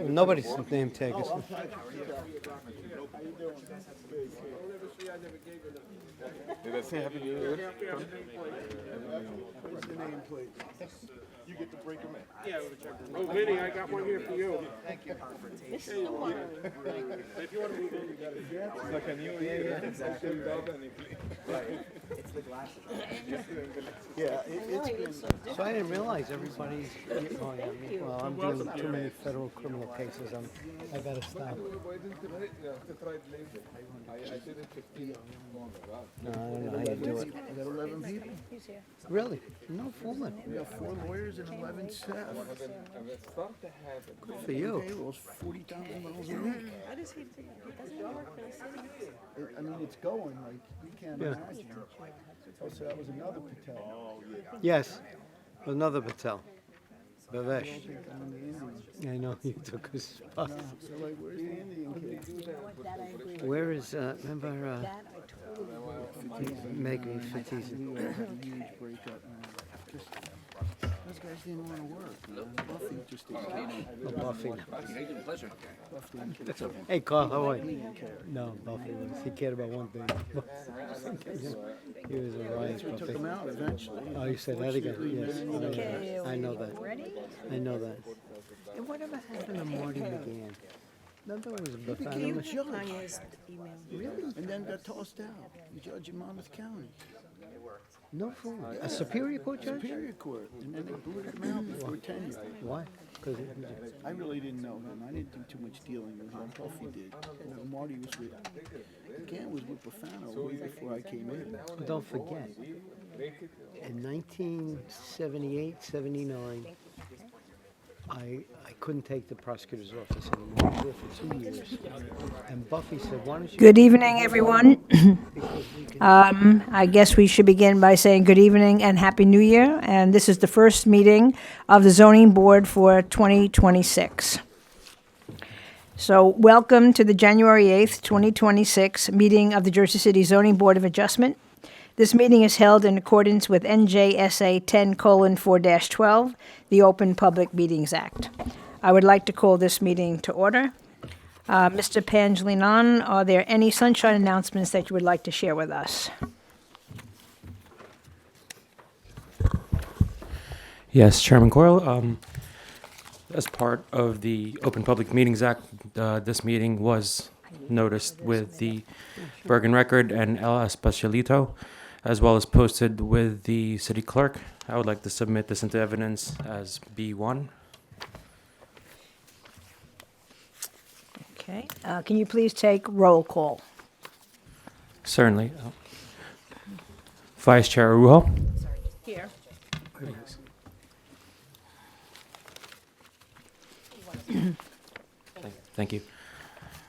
Nobody's name tag is. Did I say Happy New Year? Where's the nameplate? You get to break them in. Oh, Vinny, I got one here for you. Thank you. If you want to move in, you got it. It's like a new year. Exactly. It's the glasses. Yeah, it's been, So I didn't realize everybody's. Oh, yeah, well, I'm dealing with too many federal criminal cases. I gotta stop. Why didn't you have to try it later? I did it 15 longer. No, I don't know how you do it. I got 11 people. Really? No fooling. We got 4 lawyers and 11 staff. And it started to happen. Good for you. Payrolls 40,000 miles a week. I just hate to, it doesn't work for the city. I mean, it's going like you can't Yeah. imagine. Oh, so that was another Patel. Yes, another Patel. Bavesh. I'm in the Indians. I know you took his spot. So like, where's the Indian kid? Where is, remember, That I totally Megan Fatizi? We had a huge breakup, man. Just, those guys didn't want to work, man. Buffy just didn't. Buffy. Pleasure. Buffy didn't care. Hey, Carl, how are He you? didn't care. No, Buffy was. He cared about one thing. He was a riot We took puppy. him out eventually. Oh, you said that again? Yes, Okay, I know that. ready? I know that. And whatever happened to Marty McGann? Remember it was a Bafana? Tanya's email. Really? And then got tossed out. Judge in Monmouth County. No fool. A Superior Court judge? Superior Court. And then they booted him out before tenure. Why? Because I really didn't know him. I didn't do too much dealing with him. Buffy did. You know, Marty was with, McGann was with Bafano way before I came in. don't forget, in 1978, 79, I couldn't take the prosecutor's office anymore. I was there for 2 years. And Buffy said, why don't you... Good evening, everyone. I guess we should begin by saying good evening and Happy New Year. And this is the first meeting of the Zoning Board for 2026. So welcome to the January 8th, 2026 meeting of the Jersey City Zoning Board of Adjustment. This meeting is held in accordance with NJSA 10:4-12, the Open Public Meetings Act. I would like to call this meeting to order. Mr. Pangilinan, are there any sunshine announcements that you would like to share with us? Yes, Chairman Coyle. As part of the Open Public Meetings Act, this meeting was noticed with the Bergen Record and El Especialito, as well as posted with the city clerk. I would like to submit this into evidence as B1. Okay, can you please take roll call? Certainly. Vice Chair Arujo. Here. Thank you.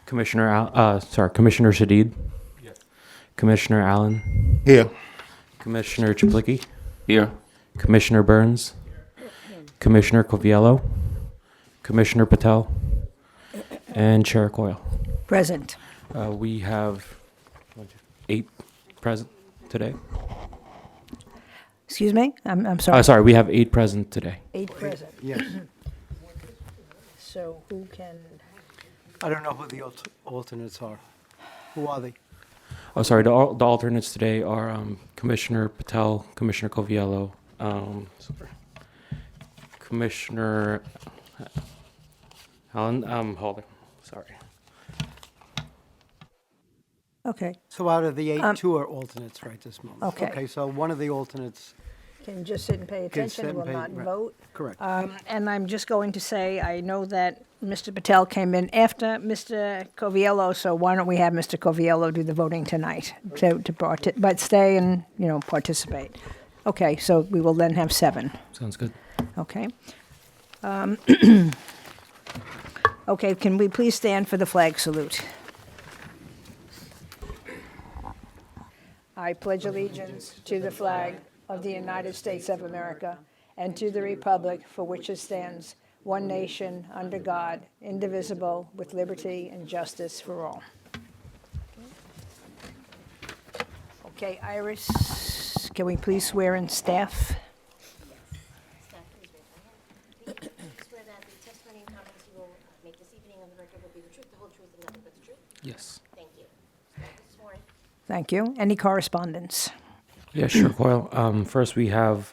Commissioner Shadid. Yes. Commissioner Allen. Here. Commissioner Chaplicki. Here. Commissioner Burns. Commissioner Coviello. Commissioner Patel. And Chair Coyle. Present. We have 8 present today. Excuse me? I'm sorry. Sorry, we have 8 present today. 8 present. Yes. So who can, I don't know who the alternates are. Who are they? Oh, sorry, the alternates today are Commissioner Patel, Commissioner Coviello, Commissioner Allen, hold on, sorry. okay, So out of the 8, 2 are alternates right this moment. Okay. Okay, so one of the alternates, can just sit and pay Can attention, sit and will pay- not right. vote. correct. And I'm just going to say, I know that Mr. Patel came in after Mr. Coviello, so why don't we have Mr. Coviello do the voting tonight? But stay and, participate. Okay, so we will then have 7, Sounds good. okay? Okay, can we please stand for the flag salute? I pledge allegiance to the flag of the United States of America and to the republic for which it stands, one nation, under God, indivisible, with liberty and justice for all. Okay, Iris, can we please swear in staff? Swear that the testimony and comments you on the record will be the truth, the whole truth, and nothing but the truth? Yes. Thank you. Sworn. Thank you. Any correspondence? Yeah, sure, Coyle. First, we have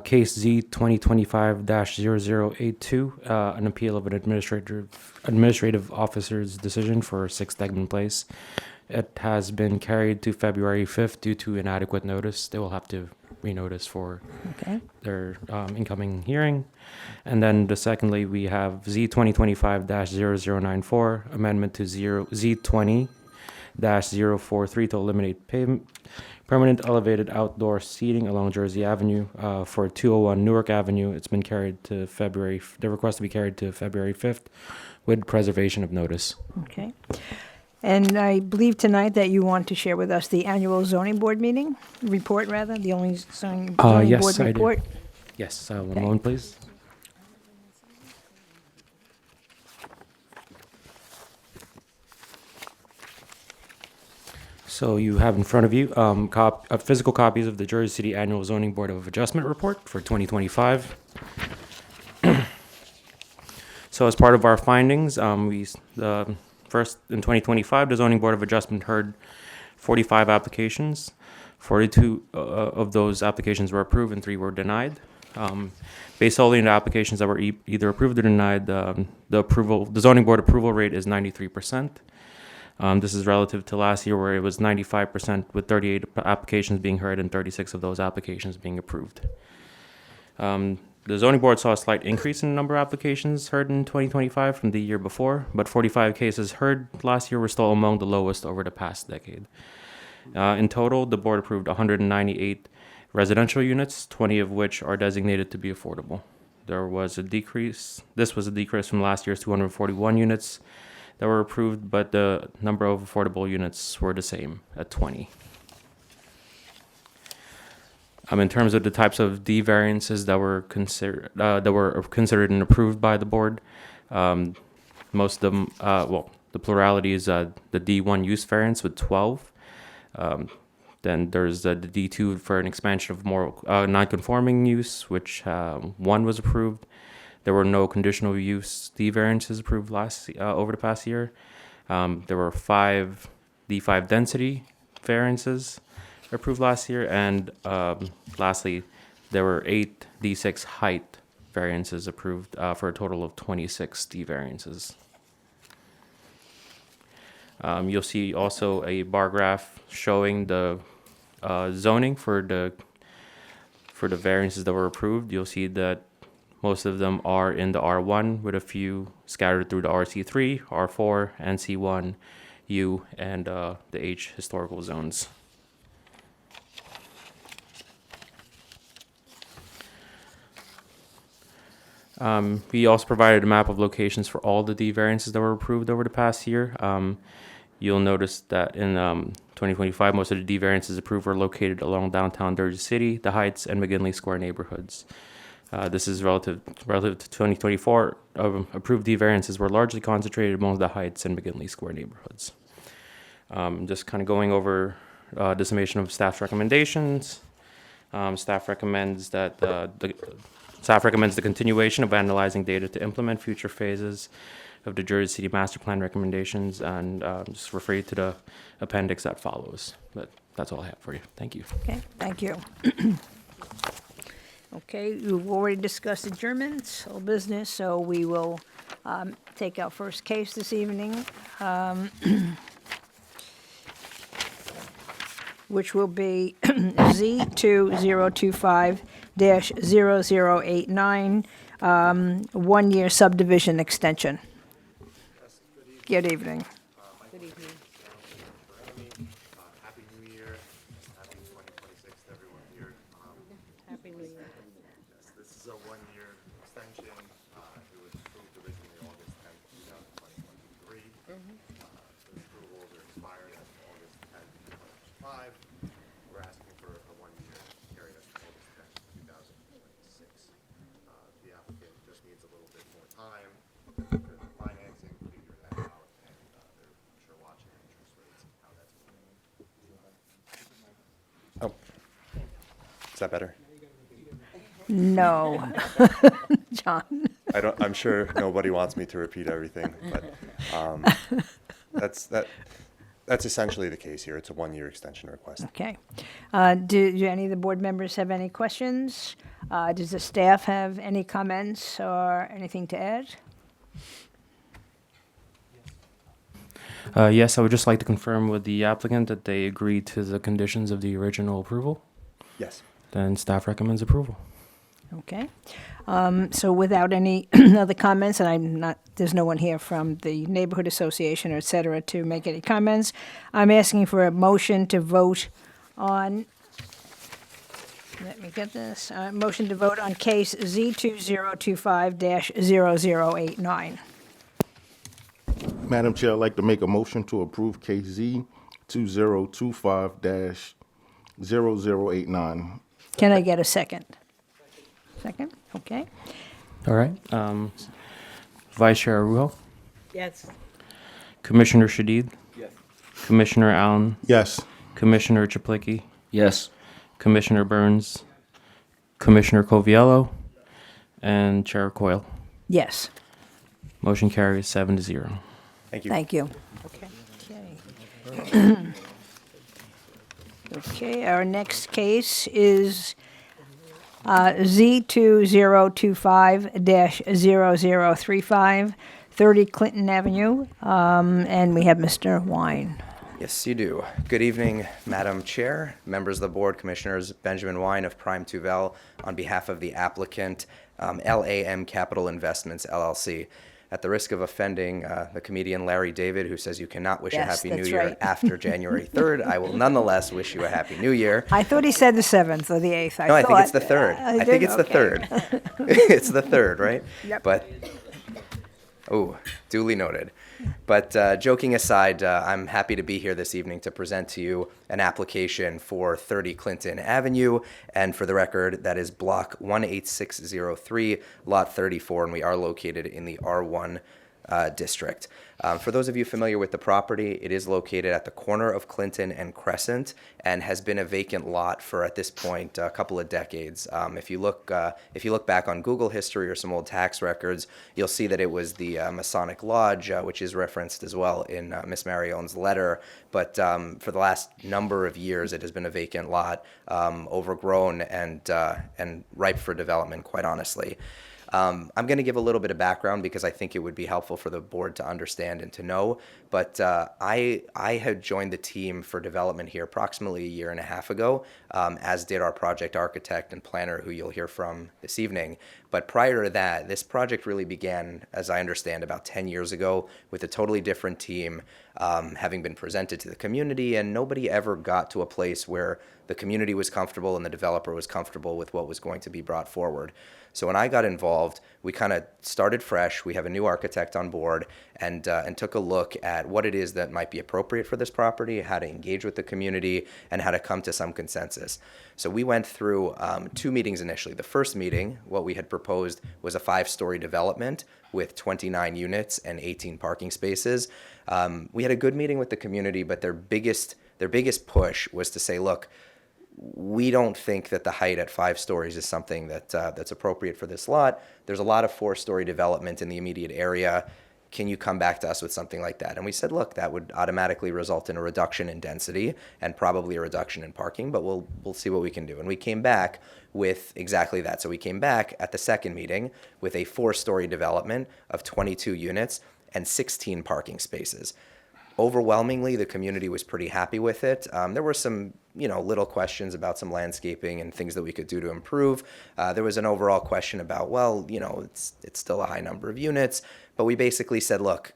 case Z 2025-0082, an appeal of an administrative officer's decision for 6 Stegman Place. It has been carried to February 5th due to inadequate notice. They will have to renotice for Okay. their incoming hearing. And then secondly, we have Z 2025-0094, amendment to Z 20-043 to eliminate permanent elevated outdoor seating along Jersey Avenue for 201 Newark Avenue. It's been carried to the request to be carried to February 5th with preservation of notice. Okay. And I believe tonight that you want to share with us the annual zoning board meeting, report rather, the only zoning Yes, board I do. report. Yes, one moment, please. So you have in front of you physical copies of the Jersey City Annual Zoning Board of Adjustment Report for 2025. So as part of our findings, first in 2025, the Zoning Board of Adjustment heard 45 applications. 42 of those applications were approved and 3 were denied. Based solely on the applications that were either approved or denied, the zoning board approval rate is 93%. This is relative to last year where it was 95% with 38 applications being heard and 36 of those applications being approved. The zoning board saw a slight increase in the number of applications heard in 2025 from the year before, but 45 cases heard last year were still among the lowest over the past decade. In total, the board approved 198 residential units, 20 of which are designated to be affordable. This was a decrease from last year's 241 units that were approved, but the number of affordable units were the same at 20. In terms of the types of D variances that were considered and approved by the board, most of them, the plurality is the D1 use variance with 12. Then there's the D2 for an expansion of more non-conforming use, which 1 was approved. There were no conditional use D variances approved over the past year. There were 5 D5 density variances approved last year, and lastly, there were 8 D6 height variances approved for a total of 26 D variances. You'll see also a bar graph showing the zoning for the variances that were approved. You'll see that most of them are in the R1 with a few scattered through the RC3, R4, NC1, U, and the H historical zones. We also provided a map of locations for all the D variances that were approved over the past year. You'll notice that in 2025, most of the D variances approved were located along downtown Jersey City, the Heights, and McGinley Square neighborhoods. This is relative to 2024. Approved D variances were largely concentrated among the Heights and McGinley Square neighborhoods. Just kind of going over the summation of staff's recommendations. Staff recommends the continuation of analyzing data to implement future phases of the Jersey City Master Plan recommendations, and just refer you to the appendix that follows. But that's all I have for you. Thank you. Okay, thank you. Okay, you've already discussed adjournments, whole business, so we will take our first case this evening, which will be Z2025-0089, 1-year subdivision extension. Good evening. Good evening. Happy New Year. Happy 2026 to everyone here. Happy New Year. Yes, this is a 1-year extension. It was approved originally August 10th, 2023. The approvals are expired as of August 10th, 2025. We're asking for a 1-year period as of August 10th, 2026. The applicant just needs a little bit more time because of financing, figure that out, and they're sure watching interest rates and how that's moving. Oh, is that better? No. John? I'm sure nobody wants me to repeat everything, but that's essentially the case here. It's a 1-year extension request. Okay. Do any of the board members have any questions? Does the staff have any comments or anything to add? Yes, I would just like to confirm with the applicant that they agreed to the conditions of the original approval. Yes. Then staff recommends approval. Okay. So without any other comments, and there's no one here from the neighborhood association or et cetera to make any comments, I'm asking for a motion to vote on, let me get this, motion to vote on case Z2025-0089. Madam Chair, I'd like to make a motion to approve case Z 2025-0089. Can I get a second? Second, okay. All right. Vice Chair Arujo, Yes. Commissioner Shadid, Yes. Commissioner Allen, Yes. Commissioner Chaplicki, Yes. Commissioner Burns, Commissioner Coviello, and Chair Coyle. Yes, Motion carries 7-0. Thank you. thank you. Okay. Okay, our next case is Z2025-0035, 30 Clinton Avenue, and we have Mr. Wine. Yes, you do. Good evening, Madam Chair, members of the board, commissioners. Benjamin Wine of Prime Tuvel on behalf of the applicant, LAM Capital Investments, LLC. At the risk of offending the comedian Larry David, who says you cannot wish a Yes, Happy New that's Year right. after January 3rd, I will nonetheless wish you a Happy New Year. I thought he said the 7th or the 8th. No, I think it's the 3rd. I think it's the Okay. 3rd. It's the 3rd, right? Yep. But, oh, duly noted. But joking aside, I'm happy to be here this evening to present to you an application for 30 Clinton Avenue. And for the record, that is block 18603, lot 34, and we are located in the R1 district. For those of you familiar with the property, it is located at the corner of Clinton and Crescent and has been a vacant lot for, at this point, a couple of decades. If you look back on Google history or some old tax records, you'll see that it was the Masonic Lodge, which is referenced as well in Miss Marione's letter. But for the last number of years, it has been a vacant lot, overgrown and ripe for development, quite honestly. I'm going to give a little bit of background because I think it would be helpful for the board to understand and to know. But I had joined the team for development here approximately a year and a half ago, as did our project architect and planner, who you'll hear from this evening. But prior to that, this project really began, as I understand, about 10 years ago with a totally different team, having been presented to the community, and nobody ever got to a place where the community was comfortable and the developer was comfortable with what was going to be brought forward. So when I got involved, we kind of started fresh. We have a new architect on board and took a look at what it is that might be appropriate for this property, how to engage with the community, and how to come to some consensus. So we went through 2 meetings initially. The first meeting, what we had proposed was a 5-story development with 29 units and 18 parking spaces. We had a good meeting with the community, but their biggest push was to say, look, we don't think that the height at 5 stories is something that's appropriate for this lot. There's a lot of 4-story development in the immediate area. Can you come back to us with something like that? And we said, look, that would automatically result in a reduction in density and probably a reduction in parking, but we'll see what we can do. And we came back with exactly that. So we came back at the second meeting with a 4-story development of 22 units and 16 parking spaces. Overwhelmingly, the community was pretty happy with it. There were some, little questions about some landscaping and things that we could do to improve. There was an overall question about, it's still a high number of units, but we basically said, look,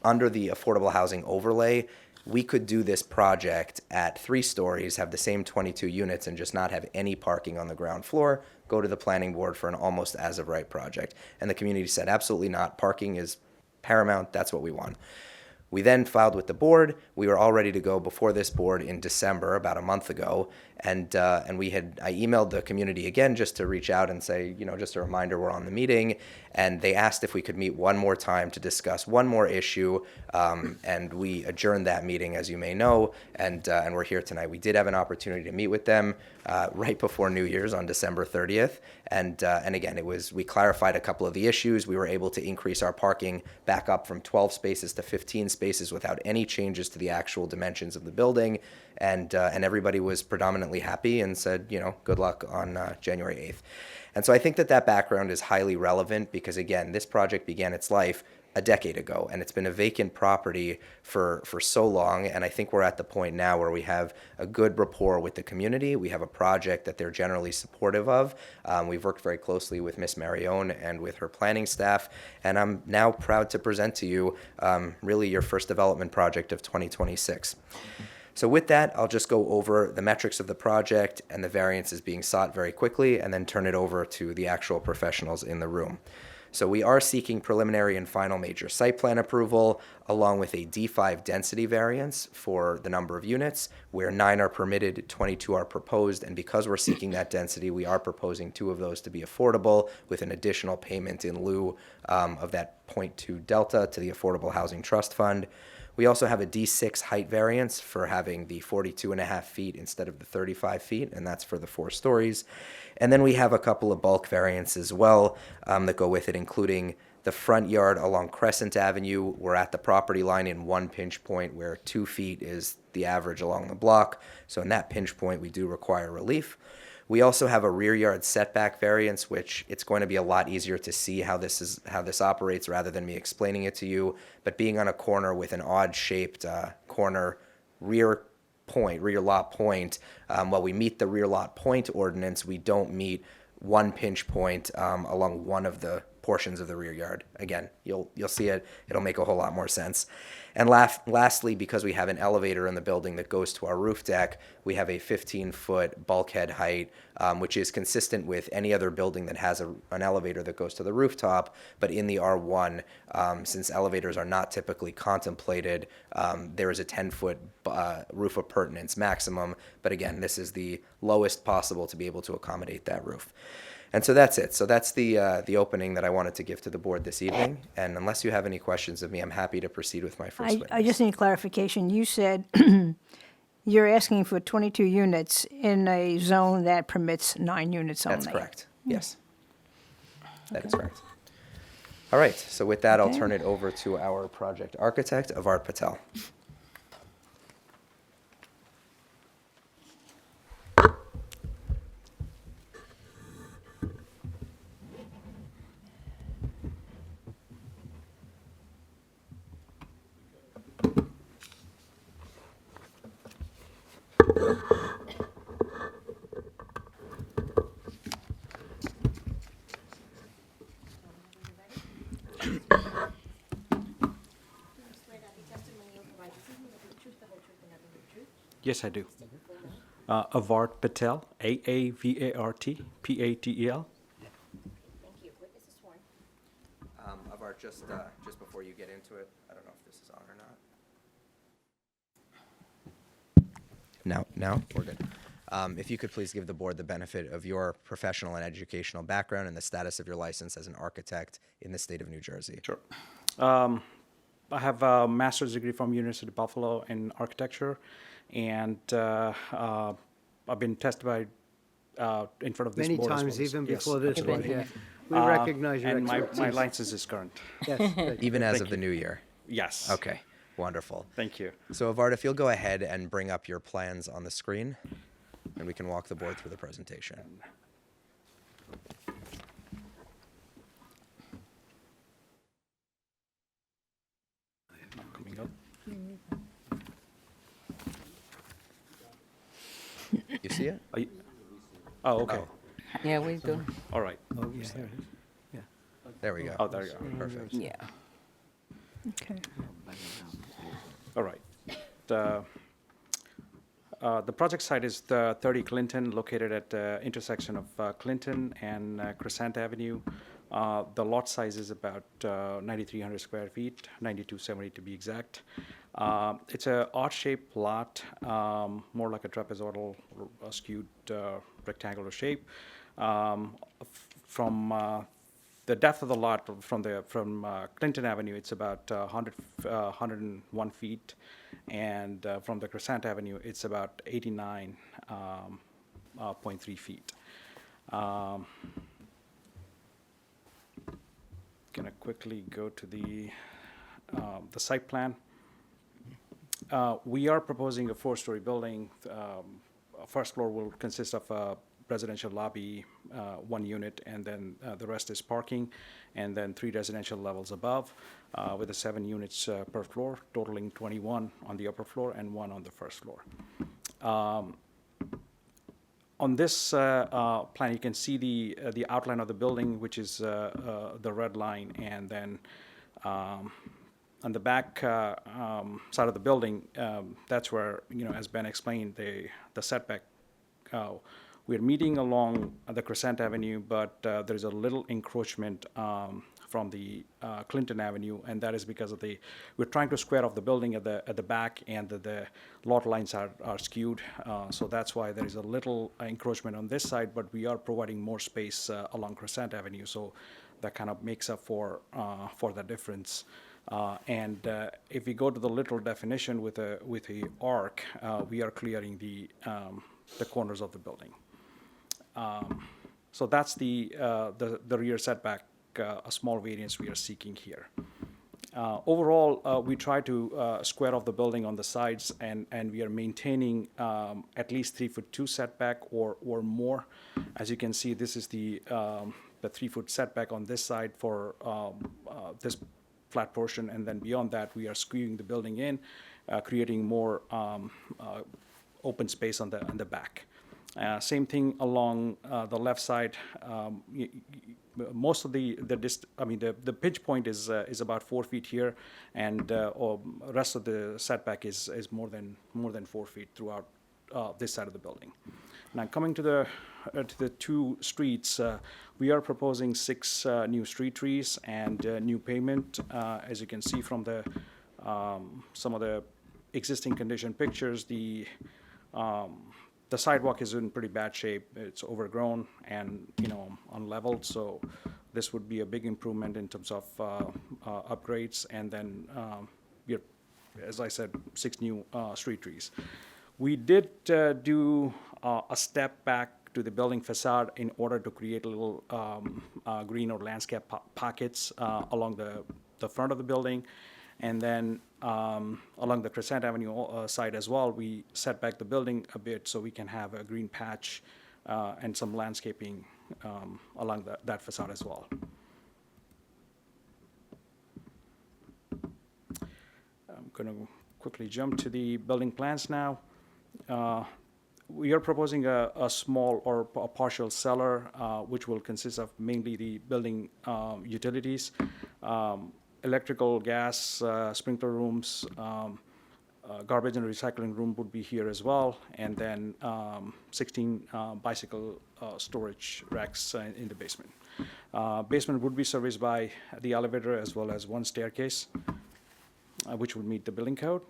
under the affordable housing overlay, we could do this project at 3 stories, have the same 22 units, and just not have any parking on the ground floor, go to the planning board for an almost as-of-right project. And the community said, absolutely not. Parking is paramount. That's what we want. We then filed with the board. We were all ready to go before this board in December, about a month ago, and I emailed the community again just to reach out and say, just a reminder, we're on the meeting, and they asked if we could meet one more time to discuss one more issue, and we adjourned that meeting, as you may know, and we're here tonight. We did have an opportunity to meet with them. right before New Year's on December 30th. And again, we clarified a couple of the issues. We were able to increase our parking back up from 12 spaces to 15 spaces without any changes to the actual dimensions of the building. And everybody was predominantly happy and said, good luck on January 8th. And so I think that background is highly relevant because, again, this project began its life a decade ago, and it's been a vacant property for so long. And I think we're at the point now where we have a good rapport with the community. We have a project that they're generally supportive of. We've worked very closely with Miss Marione and with her planning staff, and I'm now proud to present to you really your first development project of 2026. So with that, I'll just go over the metrics of the project and the variances being sought very quickly, and then turn it over to the actual professionals in the room. So we are seeking preliminary and final major site plan approval, along with a D5 density variance for the number of units, where 9 are permitted, 22 are proposed, and because we're seeking that density, we are proposing 2 of those to be affordable, with an additional payment in lieu of that 0.2 delta to the Affordable Housing Trust Fund. We also have a D6 height variance for having the 42.5 feet instead of the 35 feet, and that's for the 4 stories. And then we have a couple of bulk variants as well that go with it, including the front yard along Crescent Avenue. We're at the property line in one pinch point where 2 feet is the average along the block. So in that pinch point, we do require relief. We also have a rear yard setback variance, which it's going to be a lot easier to see how this operates rather than me explaining it to you. But being on a corner with an odd-shaped corner rear lot point, while we meet the rear lot point ordinance, we don't meet one pinch point along one of the portions of the rear yard. Again, you'll see it. It'll make a whole lot more sense. And lastly, because we have an elevator in the building that goes to our roof deck, we have a 15-foot bulkhead height, which is consistent with any other building that has an elevator that goes to the rooftop. But in the R1, since elevators are not typically contemplated, there is a 10-foot roof appurtenance maximum. But again, this is the lowest possible to be able to accommodate that roof. And so that's it. So that's the opening that I wanted to give to the board this evening. And unless you have any questions of me, I'm happy to proceed with my first witness. I just need clarification. You said you're asking for 22 units in a zone that permits 9 units only. That's correct. Yes. That is correct. All right. So with that, I'll Okay. turn it over to our project architect, Avart Patel. Yes, I do. Avart Patel, Aavart Patel. Thank you. Witness is sworn. Avart, just before you get into it, I don't know if this is on or not. Now, we're good. If you could please give the board the benefit of your professional and educational background and the status of your license as an architect in the state of New Jersey. Sure. I have a master's degree from University of Buffalo in architecture, and I've been testified in front of this Many board as times, well. even Yes. before this Okay, one, thank you. yeah. We recognize your And my expertise. license is current. Yes, thank you. Even as of the new year. Yes. Okay, wonderful. Thank you. So Avart, if you'll go ahead and bring up your plans on the screen, and we can walk the board through the presentation. Not coming up. You see it? Are you- Oh, okay. Oh. Yeah, we do. All right. Oh, yeah, there it is. There we go. Oh, there you go. Perfect. Yeah. Okay. All right. The project site is the 30 Clinton, located at the intersection of Clinton and Crescent Avenue. The lot size is about 9,300 square feet, 9,270 to be exact. It's a odd-shaped lot, more like a trapezoidal, skewed rectangular shape. From the depth of the lot from Clinton Avenue, it's about 101 feet, and from the Crescent Avenue, it's about 89 0.3 feet. Gonna quickly go to the site plan. We are proposing a 4-story building. First floor will consist of a residential lobby, 1 unit, and then the rest is parking, and then 3 residential levels above, with the 7 units per floor, totaling 21 on the upper floor and 1 on the first floor. On this plan, you can see the outline of the building, which is the red line, and then on the back side of the building, that's where, as Ben explained, the setback. We're meeting along the Crescent Avenue, but there's a little encroachment from the Clinton Avenue, and that is because we're trying to square off the building at the back, and the lot lines are skewed. So that's why there is a little encroachment on this side, but we are providing more space along Crescent Avenue, so that kind of makes up for the difference. And if we go to the literal definition with a arc, we are clearing the corners of the building. So that's the rear setback, a small variance we are seeking here. Overall, we try to square off the building on the sides, and we are maintaining at least 3'2" setback or more. As you can see, this is the 3-foot setback on this side for this flat portion, and then beyond that, we are skewing the building in, creating more open space on the back. Same thing along the left side. Most of the pitch point is about 4 feet here, and rest of the setback is more than 4 feet throughout this side of the building. Now, coming to the 2 streets, we are proposing 6 new street trees and new pavement. As you can see from some of the existing condition pictures, the sidewalk is in pretty bad shape. It's overgrown and unleveled, so this would be a big improvement in terms of upgrades. And then, as I said, 6 new street trees. We did do a step back to the building facade in order to create a little green or landscape pockets along the front of the building. And then along the Crescent Avenue side as well, we set back the building a bit so we can have a green patch and some landscaping along that facade as well. I'm going to quickly jump to the building plans now. We are proposing a small or a partial cellar, which will consist of mainly the building utilities, electrical, gas, sprinkler rooms, garbage and recycling room would be here as well, and then 16 bicycle storage racks in the basement. Basement would be serviced by the elevator as well as 1 staircase, which would meet the building code.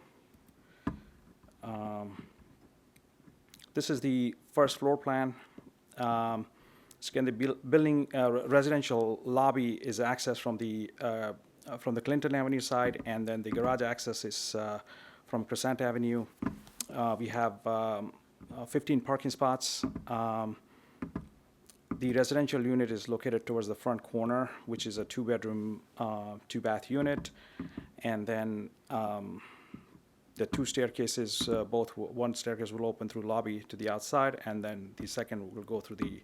This is the first floor plan. So again, the building residential lobby is accessed from the Clinton Avenue side, and then the garage access is from Crescent Avenue. We have 15 parking spots. The residential unit is located towards the front corner, which is a 2-bedroom, 2-bath unit. And then the 2 staircases, both 1 staircase will open through lobby to the outside, and then the second will go through the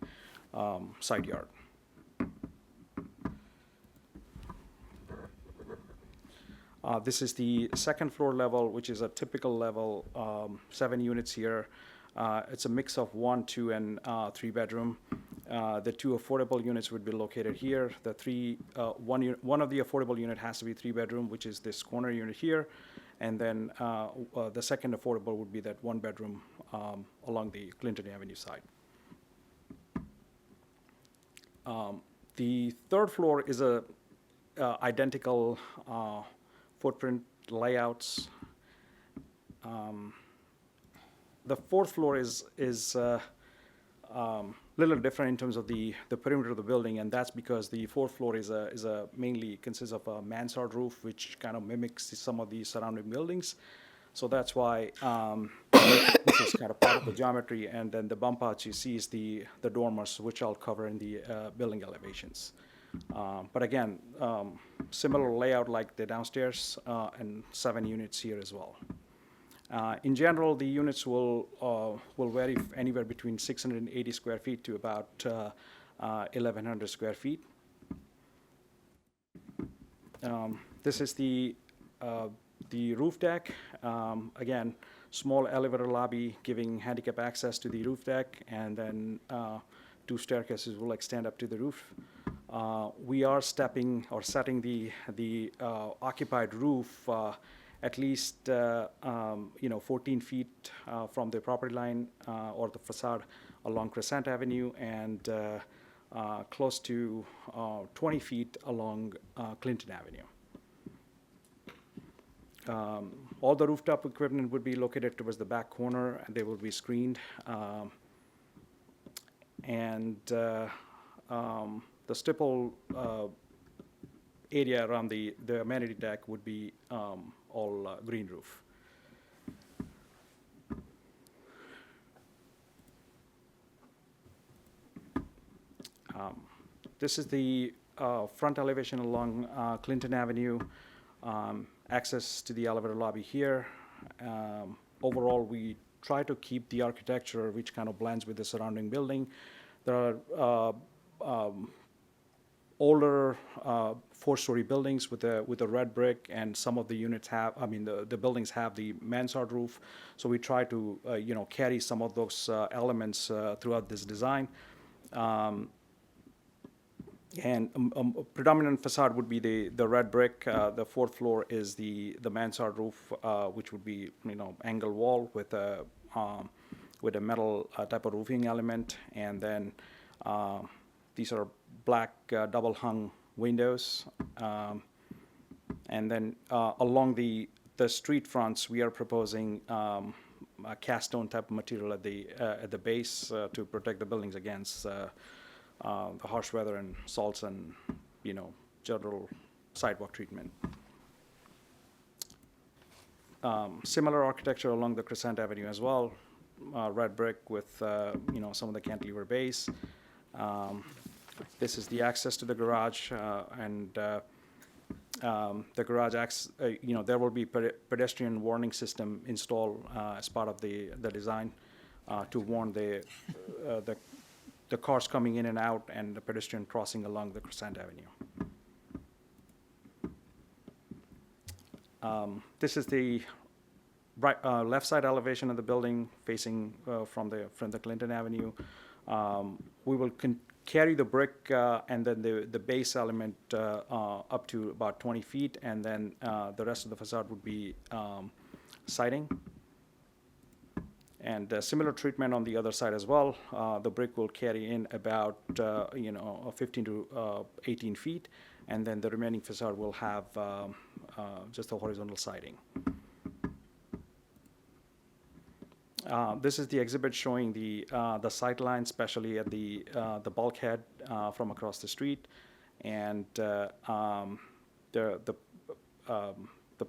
side yard. This is the second floor level, which is a typical level, 7 units here. It's a mix of 1, 2, and 3 bedroom. The 2 affordable units would be located here. One of the affordable unit has to be 3 bedroom, which is this corner unit here. And then the second affordable would be that 1 bedroom along the Clinton Avenue side. The third floor is a identical footprint layouts. The fourth floor is little different in terms of the perimeter of the building, and that's because the fourth floor is mainly consists of a mansard roof, which kind of mimics some of the surrounding buildings. So that's why this is kind of part of the geometry, and then the bump outs you see is the dormers, which I'll cover in the building elevations. But again, similar layout like the downstairs, and 7 units here as well. In general, the units will vary anywhere between 680 square feet to about 1,100 square feet. This is the roof deck. Again, small elevator lobby giving handicap access to the roof deck, and then 2 staircases will extend up to the roof. We are setting the occupied roof at least 14 feet from the property line or the facade along Crescent Avenue, and close to 20 feet along Clinton Avenue. All the rooftop equipment would be located towards the back corner, and they will be screened. The stipple area around the amenity deck would be all green roof. This is the front elevation along Clinton Avenue. Access to the elevator lobby here. Overall, we try to keep the architecture which kind of blends with the surrounding building. There are older 4-story buildings with a red brick, and some of the units have, the buildings have the mansard roof. So we try to carry some of those elements throughout this design. And a predominant facade would be the red brick. The 4th floor is the mansard roof, which would be angle wall with a metal type of roofing element, and then these are black double hung windows. And then along the street fronts, we are proposing a cast stone type of material at the base to protect the buildings against the harsh weather and salts and general sidewalk treatment. Similar architecture along the Crescent Avenue as well. Red brick with some of the cantilever base. This is the access to the garage, and the garage there will be pedestrian warning system installed as part of the design to warn the cars coming in and out and the pedestrian crossing along the Crescent Avenue. This is the left side elevation of the building facing from the Clinton Avenue. We will carry the brick and then the base element up to about 20 feet, and then the rest of the facade would be siding. And similar treatment on the other side as well. The brick will carry in about 15 to 18 feet, and then the remaining facade will have just a horizontal siding. This is the exhibit showing the sight line, especially at the bulkhead from across the street, and the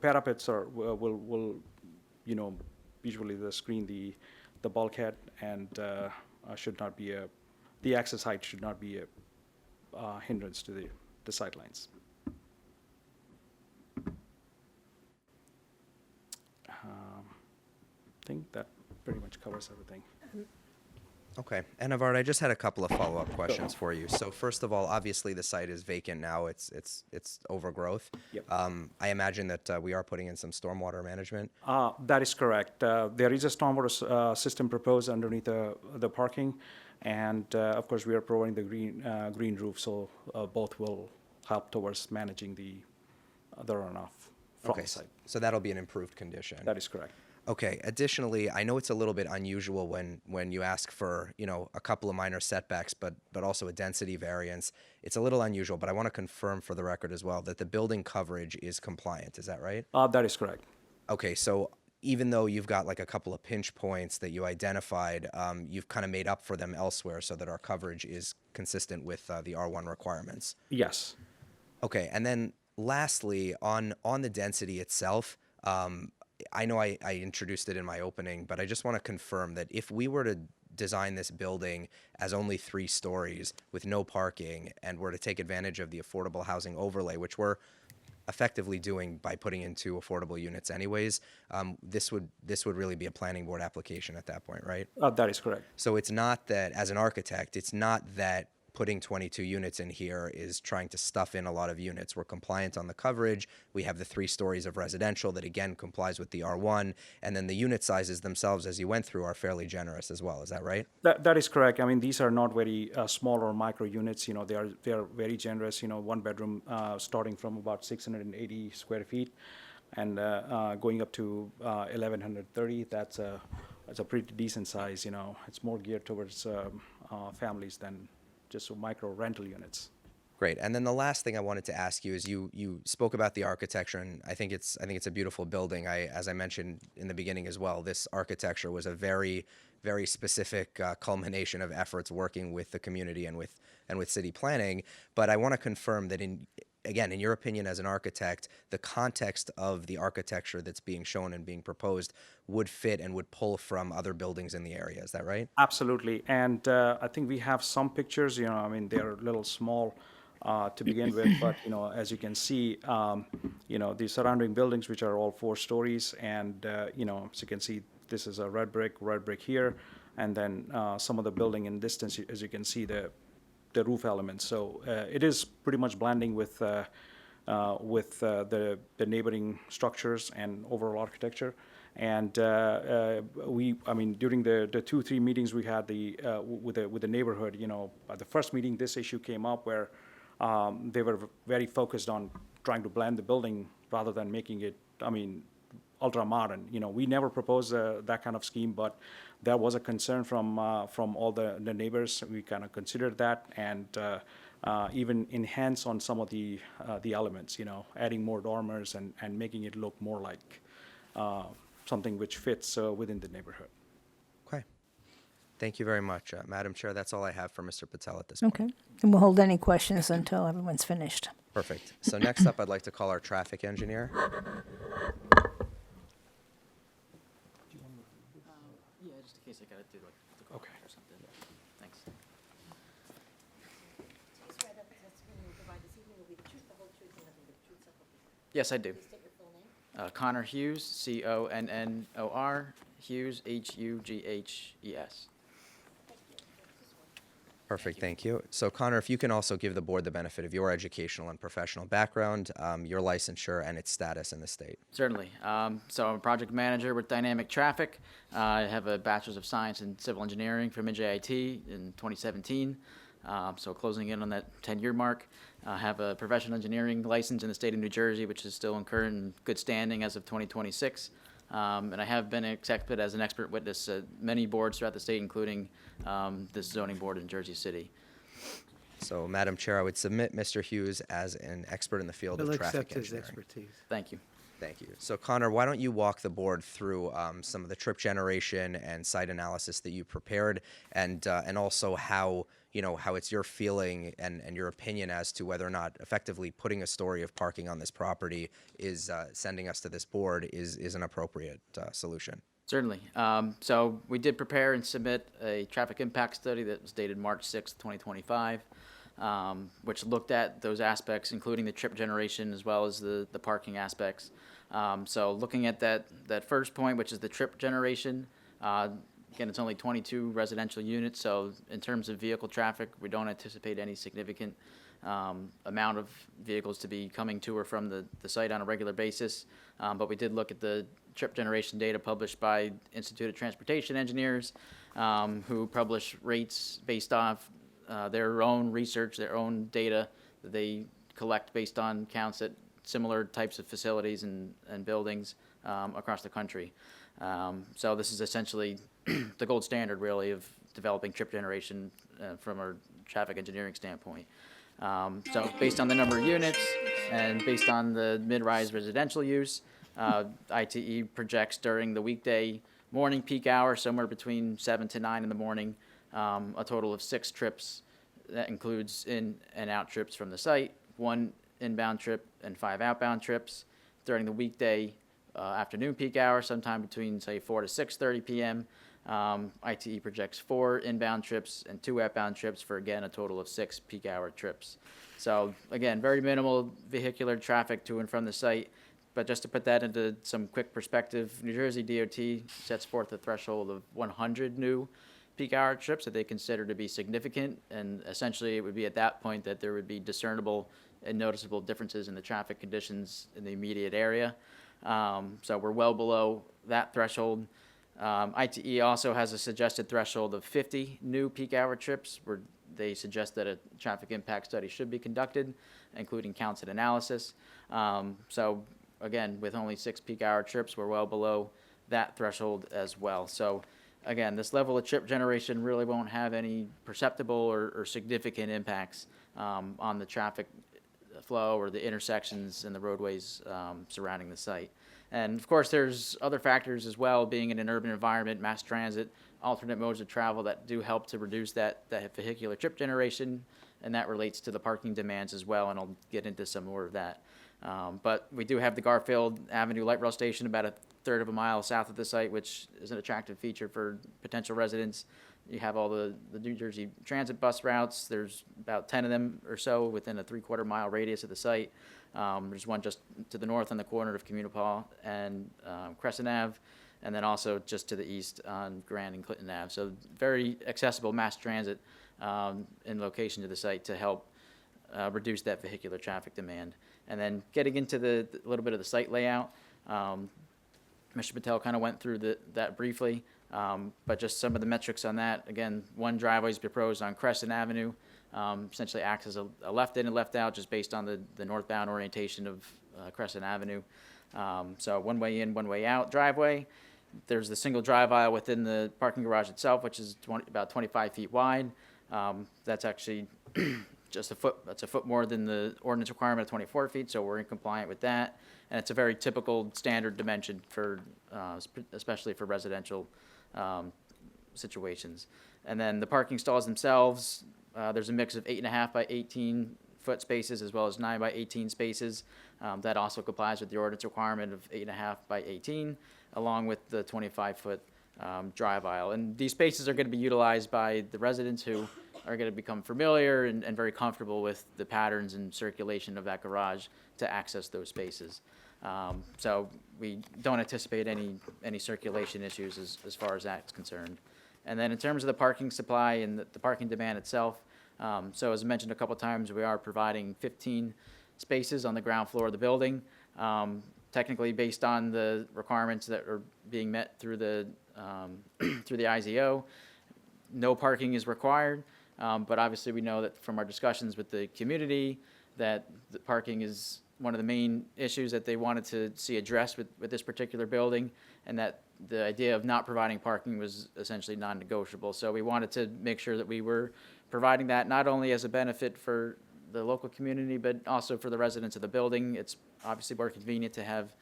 parapets will usually they screen the bulkhead, and should not be the access height should not be a hindrance to the sight lines. I think that pretty much covers everything. Okay, and Navarre, I just had a couple of follow-up questions for you. So first of all, obviously the site is vacant now; it's overgrowth. Yep. I imagine that we are putting in some stormwater management. That is correct. There is a stormwater system proposed underneath the parking, and of course we are providing the green roof, so both will help towards managing the runoff from the site. So that'll be an improved condition. That is correct. Okay. Additionally, I know it's a little bit unusual when you ask for a couple of minor setbacks, but also a density variance. It's a little unusual, but I want to confirm for the record as well that the building coverage is compliant. Is that right? That is correct. Okay. So even though you've got like a couple of pinch points that you identified, you've kind of made up for them elsewhere so that our coverage is consistent with the R1 requirements. Yes. Okay. And then lastly, on the density itself, I know I introduced it in my opening, but I just want to confirm that if we were to design this building as only 3 stories with no parking and were to take advantage of the affordable housing overlay, which we're effectively doing by putting in 2 affordable units anyways, this would really be a planning board application at that point, right? That is correct. So it's not that, as an architect, it's not that putting 22 units in here is trying to stuff in a lot of units. We're compliant on the coverage. We have the 3 stories of residential that, again, complies with the R1. And then the unit sizes themselves, as you went through, are fairly generous as well. Is that right? That is correct. I mean, these are not very small or micro units. You know, they are very generous. You know, 1 bedroom starting from about 680 square feet, and going up to 1,130. That's a pretty decent size. You know, it's more geared towards families than just micro rental units. Great. And then the last thing I wanted to ask you is you spoke about the architecture, and I think it's a beautiful building. As I mentioned in the beginning as well, this architecture was a very, very specific culmination of efforts working with the community and with city planning. But I want to confirm that in your opinion as an architect, the context of the architecture that's being shown and being proposed would fit and would pull from other buildings in the area. Is that right? Absolutely. And I think we have some pictures. You know, I mean, they're a little small to begin with, but you know, as you can see, you know, the surrounding buildings, which are all 4 stories, and you know, as you can see, this is a red brick here, and then some of the building in distance, as you can see, the roof elements. So it is pretty much blending with the neighboring structures and overall architecture. And I mean, during the 2-3 meetings we had with the neighborhood, you know, at the first meeting, this issue came up where they were very focused on trying to blend the building rather than making it, I mean, ultra modern. You know, we never proposed that kind of scheme, but there was a concern from all the neighbors. We kind of considered that, and even enhance on some of the elements. You know, adding more dormers and making it look more like something which fits within the neighborhood. Okay. Thank you very much, Madam Chair. That's all I have for Mr. Patel at this point. Okay. And we'll hold any questions until everyone's finished. Perfect. So next up, I'd like to call our traffic engineer. Yeah, just in case I gotta do like the call or something. Thanks. Do you swear that the testimony you provide this evening will be the truth, the whole truth, and nothing but the truth, so help you God? Yes, I do. Please state your full name. Connor Hughes, Connor, Hughes, Hughes. Perfect, thank you. So Connor, if you can also give the board the benefit of your educational and professional background, your licensure, and its status in the state. Certainly. So I'm a project manager with Dynamic Traffic. I have a Bachelor's of Science in Civil Engineering from NJIT in 2017. So closing in on that 10-year mark. I have a professional engineering license in the state of New Jersey, which is still in current and good standing as of 2026. And I have been accepted as an expert witness at many boards throughout the state, including this zoning board in Jersey City. So, Madam Chair, I would submit Mr. Hughes as an expert in the field of We'll traffic accept his engineering. expertise. Thank you. Thank you. So, Connor, why don't you walk the board through some of the trip generation and site analysis that you prepared, and also how it's your feeling and your opinion as to whether or not effectively putting a story of parking on this property is sending us to this board is an appropriate solution. Certainly. So we did prepare and submit a traffic impact study that was dated March 6th, 2025, which looked at those aspects, including the trip generation as well as the parking aspects. So looking at that first point, which is the trip generation, again, it's only 22 residential units, so in terms of vehicle traffic, we don't anticipate any significant amount of vehicles to be coming to or from the site on a regular basis. But we did look at the trip generation data published by Institute of Transportation Engineers, who publish rates based off their own research, their own data that they collect based on counts at similar types of facilities and buildings across the country. So this is essentially the gold standard, really, of developing trip generation from a traffic engineering standpoint. So based on the number of units and based on the mid-rise residential use, ITE projects during the weekday morning peak hour, somewhere between 7 to 9 in the morning, a total of 6 trips. That includes in and out trips from the site, 1 inbound trip and 5 outbound trips. During the weekday, afternoon peak hour, sometime between, say, 4 to 6:30 p.m. ITE projects 4 inbound trips and 2 outbound trips for, again, a total of 6 peak hour trips. So, again, very minimal vehicular traffic to and from the site. But just to put that into some quick perspective, New Jersey DOT sets forth a threshold of 100 new peak hour trips that they consider to be significant, and essentially it would be at that point that there would be discernible and noticeable differences in the traffic conditions in the immediate area. So we're well below that threshold. ITE also has a suggested threshold of 50 new peak hour trips, where they suggest that a traffic impact study should be conducted, including counts and analysis. So again, with only 6 peak hour trips, we're well below that threshold as well. So again, this level of trip generation really won't have any perceptible or significant impacts on the traffic flow or the intersections and the roadways surrounding the site. And of course, there's other factors as well, being in an urban environment, mass transit, alternate modes of travel that do help to reduce that vehicular trip generation, and that relates to the parking demands as well, and I'll get into some more of that. But we do have the Garfield Avenue Light Rail Station about a third of a mile south of the site, which is an attractive feature for potential residents. You have all the New Jersey Transit bus routes. There's about 10 of them or so within a 3/4 mile radius of the site. There's one just to the north on the corner of Communipaw and Crescent Ave, and then also just to the east on Grand and Clinton Ave. So very accessible mass transit in location to the site to help reduce that vehicular traffic demand. And then getting into the little bit of the site layout, Mr. Patel kind of went through that briefly, but just some of the metrics on that. Again, one driveway is proposed on Crescent Avenue, essentially acts as a left in and left out just based on the northbound orientation of Crescent Avenue. So one way in, one way out driveway. There's the single drive aisle within the parking garage itself, which is about 25 feet wide. That's actually just that's a foot more than the ordinance requirement of 24 feet, so we're in compliant with that. And it's a very typical standard dimension for, especially for residential situations. And then the parking stalls themselves, there's a mix of 8.5 by 18 foot spaces as well as 9 by 18 spaces. That also complies with the ordinance requirement of 8.5 by 18, along with the 25-foot drive aisle. And these spaces are going to be utilized by the residents who are going to become familiar and very comfortable with the patterns and circulation of that garage to access those spaces. So we don't anticipate any circulation issues as far as that's concerned. And then in terms of the parking supply and the parking demand itself, so as I mentioned a couple times, we are providing 15 spaces on the ground floor of the building. Technically, based on the requirements that are being met through the through the IZO, no parking is required. But obviously, we know that from our discussions with the community that the parking is one of the main issues that they wanted to see addressed with this particular building, and that the idea of not providing parking was essentially non-negotiable. So we wanted to make sure that we were providing that not only as a benefit for the local community, but also for the residents of the building. It's obviously more convenient to have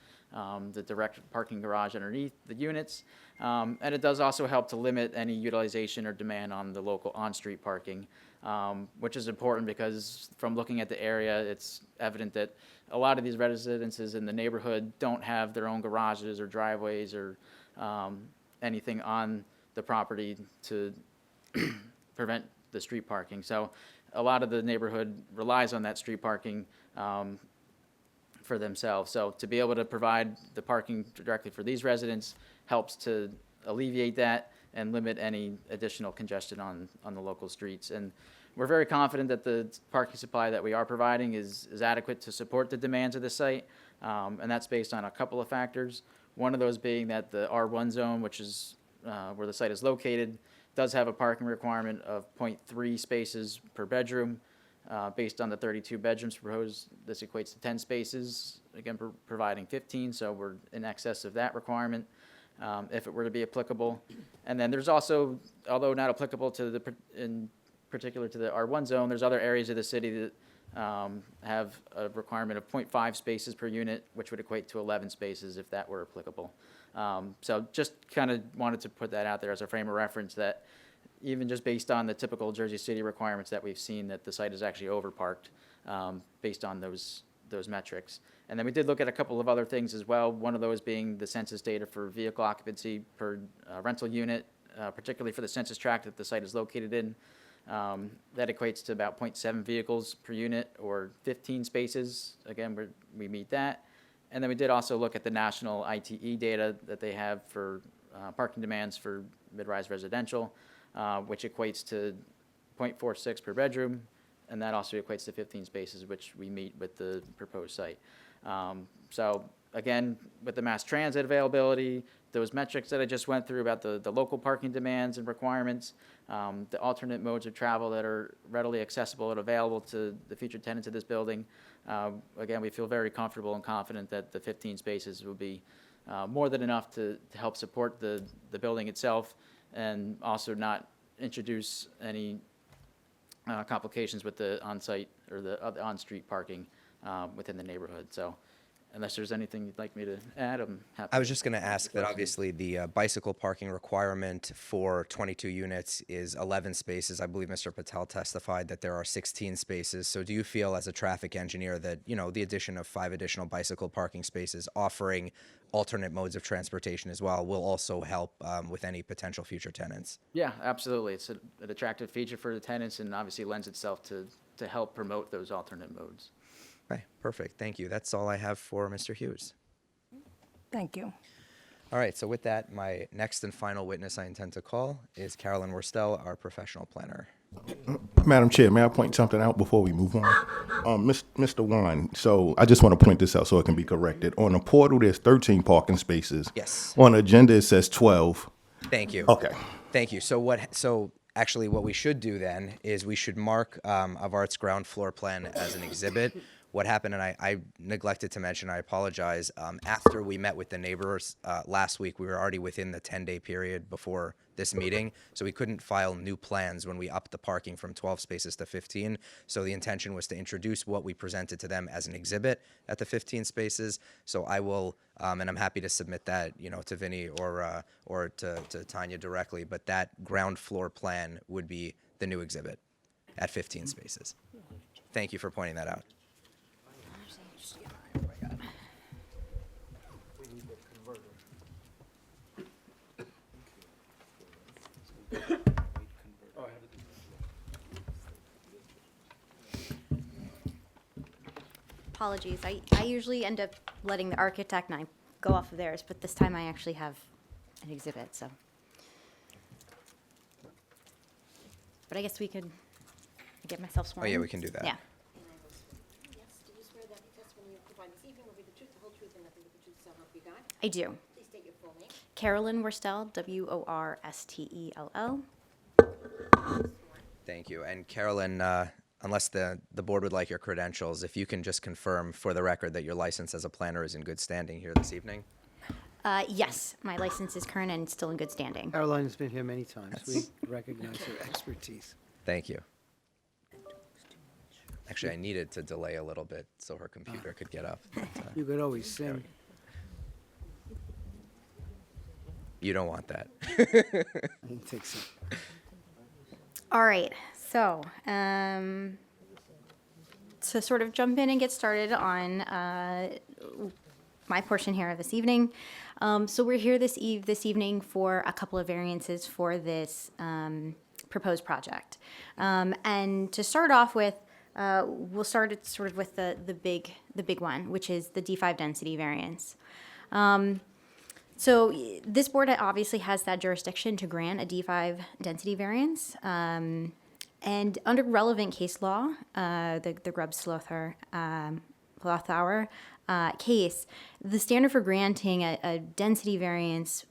the direct parking garage underneath the units. And it does also help to limit any utilization or demand on the local on-street parking, which is important because from looking at the area, it's evident that a lot of these residences in the neighborhood don't have their own garages or driveways or anything on the property to prevent the street parking. So a lot of the neighborhood relies on that street parking for themselves. So to be able to provide the parking directly for these residents helps to alleviate that and limit any additional congestion on the local streets. And we're very confident that the parking supply that we are providing is adequate to support the demands of the site, and that's based on a couple of factors. One of those being that the R1 zone, which is where the site is located, does have a parking requirement of 0.3 spaces per bedroom. Based on the 32 bedrooms proposed, this equates to 10 spaces, again, providing 15, so we're in excess of that requirement if it were to be applicable. And then there's also, although not applicable to in particular to the R1 zone, there's other areas of the city that have a requirement of 0.5 spaces per unit, which would equate to 11 spaces if that were applicable. So just kind of wanted to put that out there as a frame of reference that even just based on the typical Jersey City requirements that we've seen, that the site is actually overparked based on those those metrics. And then we did look at a couple of other things as well, one of those being the census data for vehicle occupancy per rental unit, particularly for the census tract that the site is located in. That equates to about 0.7 vehicles per unit or 15 spaces. Again, we meet that. And then we did also look at the national ITE data that they have for parking demands for mid-rise residential, which equates to 0.46 per bedroom, and that also equates to 15 spaces, which we meet with the proposed site. So again, with the mass transit availability, those metrics that I just went through about the local parking demands and requirements, the alternate modes of travel that are readily accessible and available to the future tenants of this building, again, we feel very comfortable and confident that the 15 spaces will be more than enough to help support the building itself and also not introduce any complications with the on-site or the on-street parking within the neighborhood. So unless there's anything you'd like me to add, I'm happy. I was just going to ask that obviously the bicycle parking requirement for 22 units is 11 spaces. I believe Mr. Patel testified that there are 16 spaces. So do you feel as a traffic engineer that, you know, the addition of 5 additional bicycle parking spaces offering alternate modes of transportation as well will also help with any potential future tenants? Yeah, absolutely. It's an attractive feature for the tenants and obviously lends itself to help promote those alternate modes. Okay, perfect. Thank you. That's all I have for Mr. Hughes. Thank you. All right, so with that, my next and final witness I intend to call is Carolyn Worstel, our professional planner. Madam Chair, may I point something out before we move on? Mr. Wine, so I just want to point this out so it can be corrected. On the portal, there's 13 parking spaces. Yes. On the agenda, it says 12. Thank you. Okay. Thank you. So actually what we should do then is we should mark of Art's ground floor plan as an exhibit. What happened, and I neglected to mention, I apologize, after we met with the neighbors last week, we were already within the 10-day period before this meeting, so we couldn't file new plans when we upped the parking from 12 spaces to 15. So the intention was to introduce what we presented to them as an exhibit at the 15 spaces. So I will, and I'm happy to submit that, you know, to Vinny or to Tanya directly, but that ground floor plan would be the new exhibit at 15 spaces. Thank you for pointing that out. Apologies, I usually end up letting the architect and I go off of theirs, but this time I actually have an exhibit, so. But I guess we could get myself sworn Oh, yeah, in. we can do that. Yeah. Yes, do you swear that the testimony you provide this evening will be the truth, the whole truth, and nothing but the truth, so help you God? I do. Please state your full name. Carolyn Worstel, Worstel. Thank you. And Carolyn, unless the board would like your credentials, if you can just confirm for the record that your license as a planner is in good standing here this evening. Yes, my license is current and still in good standing. Caroline has been here many times. We recognize her expertise. Thank you. Actually, I needed to delay a little bit so her computer could get up. But, You could always sing. you don't want that. I didn't take some. All right, so to sort of jump in and get started on my portion here this evening. So we're here this evening for a couple of variances for this proposed project. And to start off with, we'll start at sort of with the big one, which is the D5 density variance. So this board obviously has that jurisdiction to grant a D5 density variance. And under relevant case law, the Grubb-Slothauer case, the standard for granting a density variance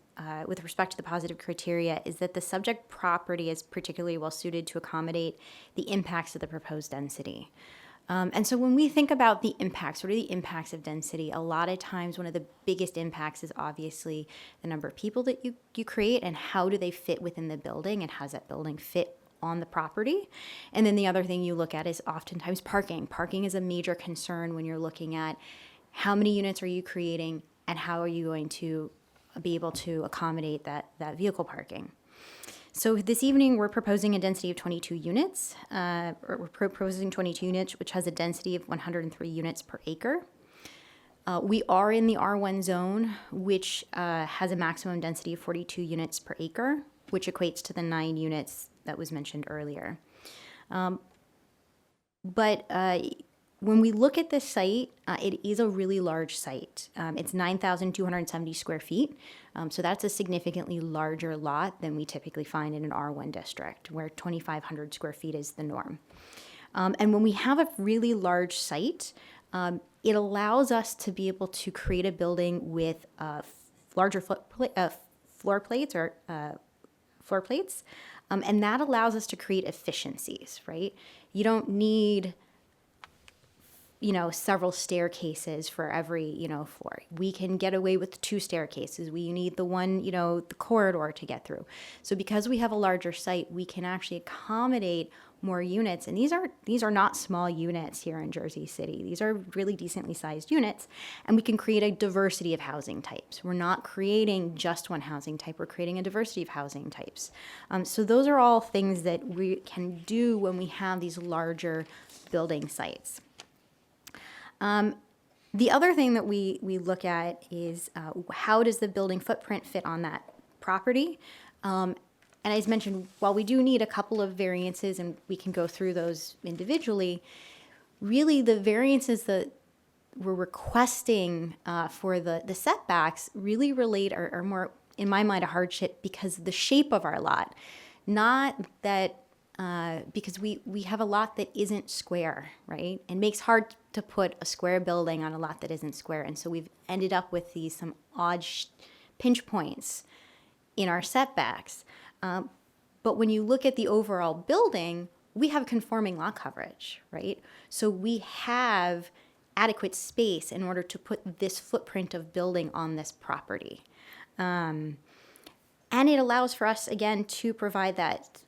with respect to the positive criteria is that the subject property is particularly well suited to accommodate the impacts of the proposed density. And so when we think about the impacts, what are the impacts of density? A lot of times one of the biggest impacts is obviously the number of people that you create and how do they fit within the building and how does that building fit on the property. And then the other thing you look at is oftentimes parking. Parking is a major concern when you're looking at how many units are you creating and how are you going to be able to accommodate that vehicle parking. So this evening, we're proposing a density of 22 units. Or we're proposing 22 units, which has a density of 103 units per acre. We are in the R1 zone, which has a maximum density of 42 units per acre, which equates to the 9 units that was mentioned earlier. But when we look at this site, it is a really large site. It's 9,270 square feet. So that's a significantly larger lot than we typically find in an R1 district, where 2,500 square feet is the norm. And when we have a really large site, it allows us to be able to create a building with larger floor plates, and that allows us to create efficiencies, right? You don't need, several staircases for every, floor. We can get away with 2 staircases. We need the one, the corridor to get through. So because we have a larger site, we can actually accommodate more units. And these are not small units here in Jersey City. These are really decently sized units. And we can create a diversity of housing types. We're not creating just one housing type. We're creating a diversity of housing types. So those are all things that we can do when we have these larger building sites. The other thing that we look at is how does the building footprint fit on that property? And as mentioned, while we do need a couple of variances, and we can go through those individually, really the variances that we're requesting for the setbacks really relate are more, in my mind, a hardship because of the shape of our lot. Not that, because we have a lot that isn't square, right? It makes hard to put a square building on a lot that isn't square. And so we've ended up with some odd pinch points in our setbacks. But when you look at the overall building, we have conforming lot coverage, right? So we have adequate space in order to put this footprint of building on this property. And it allows for us, again, to provide that,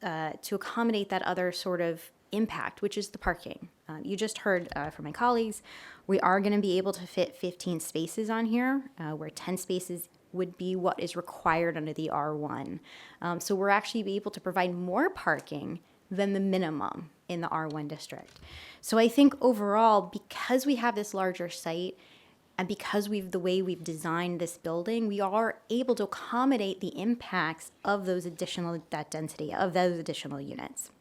to accommodate that other sort of impact, which is the parking. You just heard from my colleagues, we are going to be able to fit 15 spaces on here, where 10 spaces would be what is required under the R1. So we're actually be able to provide more parking than the minimum in the R1 district. So I think overall, because we have this larger site, and because the way we've designed this building, we are able to accommodate the impacts of that density, of those additional units.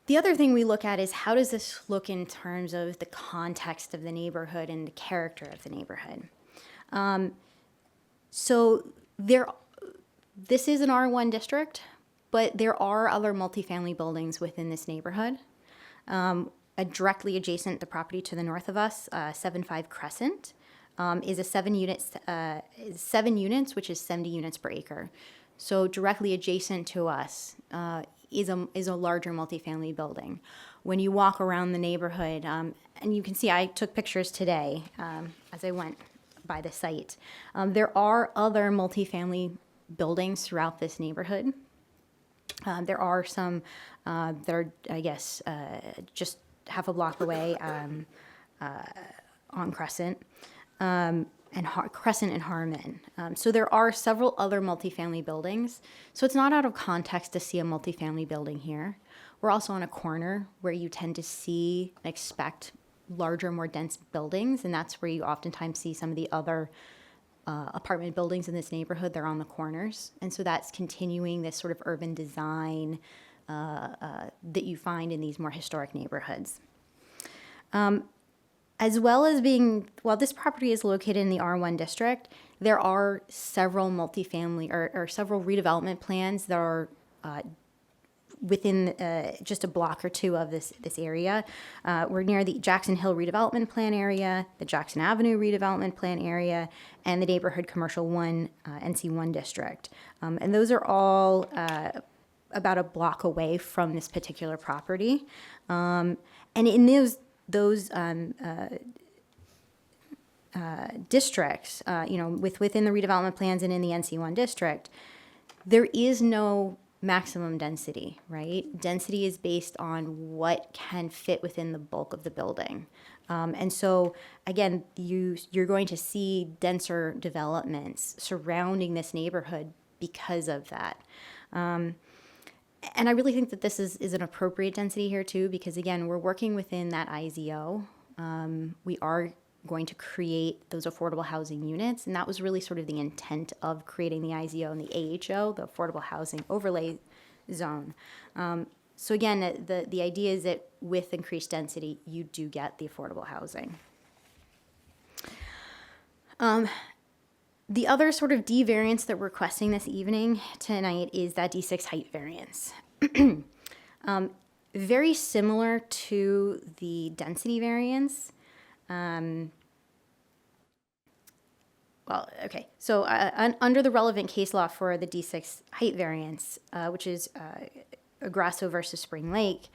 The other thing we look at is how does this look in terms of the context of the neighborhood and the character of the neighborhood? So this is an R1 district, but there are other multifamily buildings within this neighborhood. Directly adjacent the property to the north of us, 75 Crescent, is a 7 units, which is 70 units per acre. So directly adjacent to us is a larger multifamily building. When you walk around the neighborhood, and you can see I took pictures today as I went by the site. There are other multifamily buildings throughout this neighborhood. There are some that are, I guess, just half a block away on Crescent, and Crescent and Harmon. So there are several other multifamily buildings. So it's not out of context to see a multifamily building here. We're also on a corner where you tend to see and expect larger, more dense buildings, and that's where you oftentimes see some of the other apartment buildings in this neighborhood. They're on the corners, and so that's continuing this sort of urban design that you find in these more historic neighborhoods. As well as while this property is located in the R1 district, there are several multifamily or several redevelopment plans that are within just a block or two of this area. We're near the Jackson Hill redevelopment plan area, the Jackson Avenue redevelopment plan area, and the Neighborhood Commercial 1 NC1 district. And those are all about a block away from this particular property. And in those districts, within the redevelopment plans and in the NC1 district, there is no maximum density, right? Density is based on what can fit within the bulk of the building. And so, again, you're going to see denser developments surrounding this neighborhood because of that. And I really think that this is an appropriate density here too, because again, we're working within that IZO. We are going to create those affordable housing units, and that was really sort of the intent of creating the IZO and the AHO, the Affordable Housing Overlay Zone. So again, the idea is that with increased density, you do get the affordable housing. The other sort of D variance that we're requesting this evening tonight is that D6 height variance. Very similar to the density variance. Well, okay, so under the relevant case law for the D6 height variance, which is Grasso versus Spring Lake,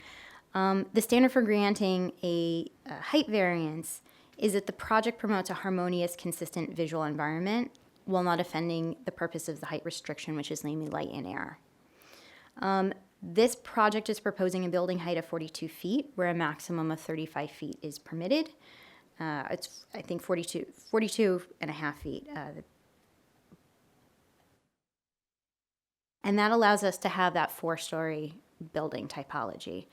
the standard for granting a height variance is that the project promotes a harmonious, consistent visual environment while not offending the purpose of the height restriction, which is namely light and air. This project is proposing a building height of 42 feet, where a maximum of 35 feet is permitted. It's, I think, 42 and a half feet. And that allows us to have that 4-story building typology.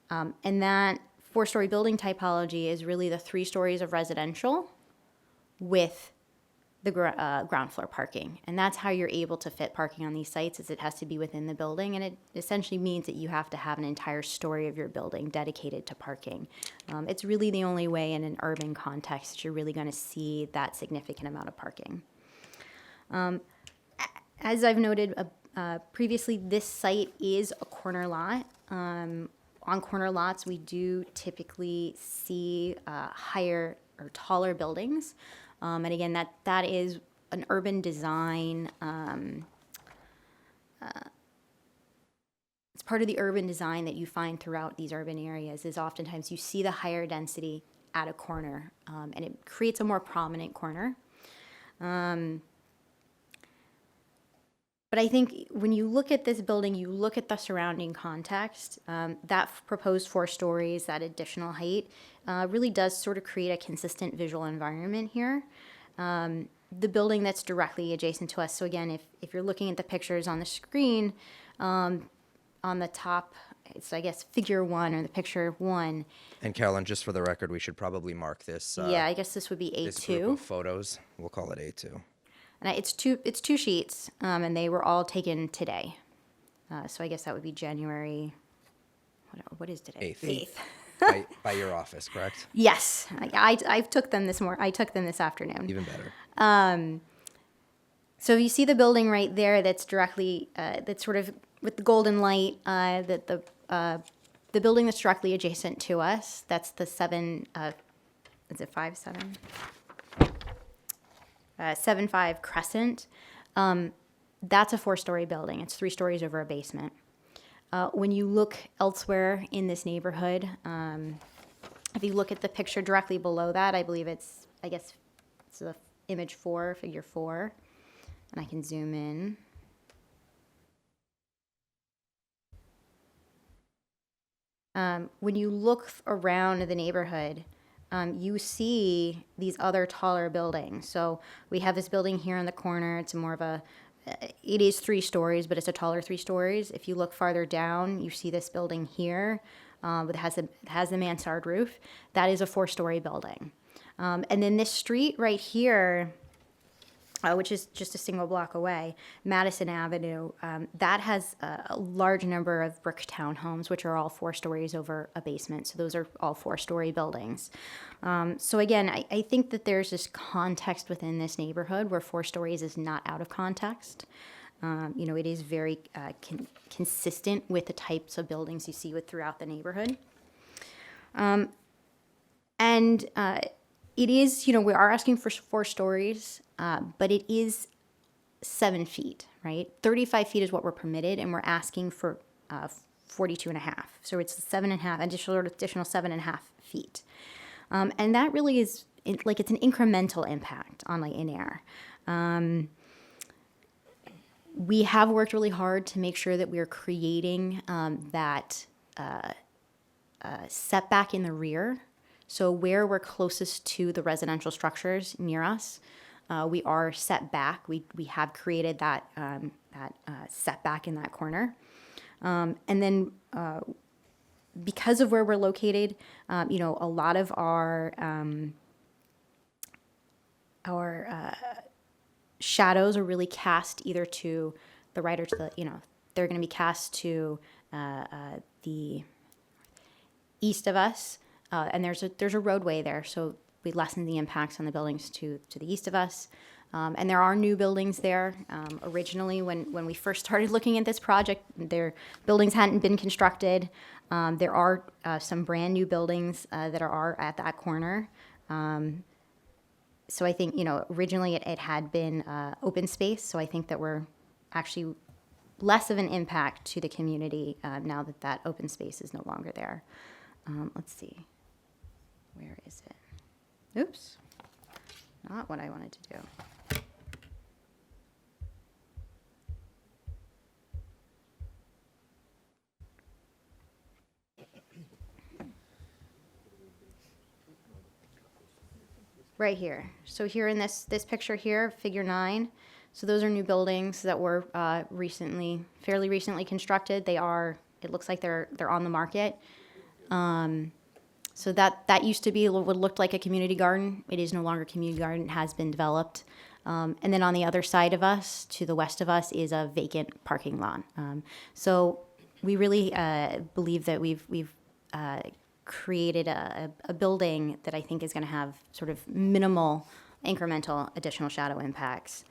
And that 4-story building typology is really the 3 stories of residential with the ground floor parking. And that's how you're able to fit parking on these sites, is it has to be within the building. And it essentially means that you have to have an entire story of your building dedicated to parking. It's really the only way in an urban context that you're really going to see that significant amount of parking. As I've noted previously, this site is a corner lot. On corner lots, we do typically see higher or taller buildings. And again, that is an urban design. It's part of the urban design that you find throughout these urban areas, is oftentimes you see the higher density at a corner, and it creates a more prominent corner. But I think when you look at this building, you look at the surrounding context, that proposed 4 stories, that additional height, really does sort of create a consistent visual environment here. The building that's directly adjacent to us, so again, if you're looking at the pictures on the screen, on the top, it's, I guess, figure 1 or the picture 1. And Carolyn, just for the record, we should probably mark this. Yeah, I guess this would be A2. This group of photos, we'll call it A2. And it's two sheets, and they were all taken today. So I guess that would be January, what is today? 8th. by your office, correct? Yes, I took them this morning. I took them this afternoon. Even better. So you see the building right there. That's directly that's sort of with the golden light. That the building that's directly adjacent to us. That's the 7. Is it 5-7? 7-5 Crescent. That's a 4-story building. It's 3 stories over a basement. When you look elsewhere in this neighborhood, if you look at the picture directly below that, I believe it's the image 4, figure 4, and I can zoom in. When you look around the neighborhood, you see these other taller buildings. So we have this building here in the corner. It's more of it is 3 stories, but it's a taller 3 stories. If you look farther down, you see this building here that has the mansard roof. That is a 4-story building. And then this street right here, which is just a single block away, Madison Avenue, that has a large number of brick townhomes, which are all 4 stories over a basement. So those are all 4-story buildings. So again, I think that there's this context within this neighborhood where 4 stories is not out of context. It is very consistent with the types of buildings you see throughout the neighborhood. It is, we are asking for 4 stories, but it is 7 feet, right? 35 feet is what we're permitted, and we're asking for 42 and a half. So it's 7.5, additional 7.5 feet. And that really is, it's an incremental impact on light and air. We have worked really hard to make sure that we are creating that setback in the rear. So where we're closest to the residential structures near us, we are set back. We have created that setback in that corner. And then because of where we're located, a lot of our shadows are really cast either to the right or to the, they're going to be cast to the east of us, and there's a roadway there, so we lessen the impacts on the buildings to the east of us. And there are new buildings there. Originally, when we first started looking at this project, their buildings hadn't been constructed. There are some brand new buildings that are at that corner. So I think, originally it had been open space, so I think that we're actually less of an impact to the community now that that open space is no longer there. Let's see. Where is it? Oops. Not what I wanted to do. Right here. So here in this picture here, figure 9. So those are new buildings that were fairly recently constructed. It looks like they're on the market. So that used to be what looked like a community garden. It is no longer a community garden. It has been developed. And then on the other side of us, to the west of us, is a vacant parking lot. So we really believe that we've created a building that I think is going to have sort of minimal, incremental, additional shadow impacts.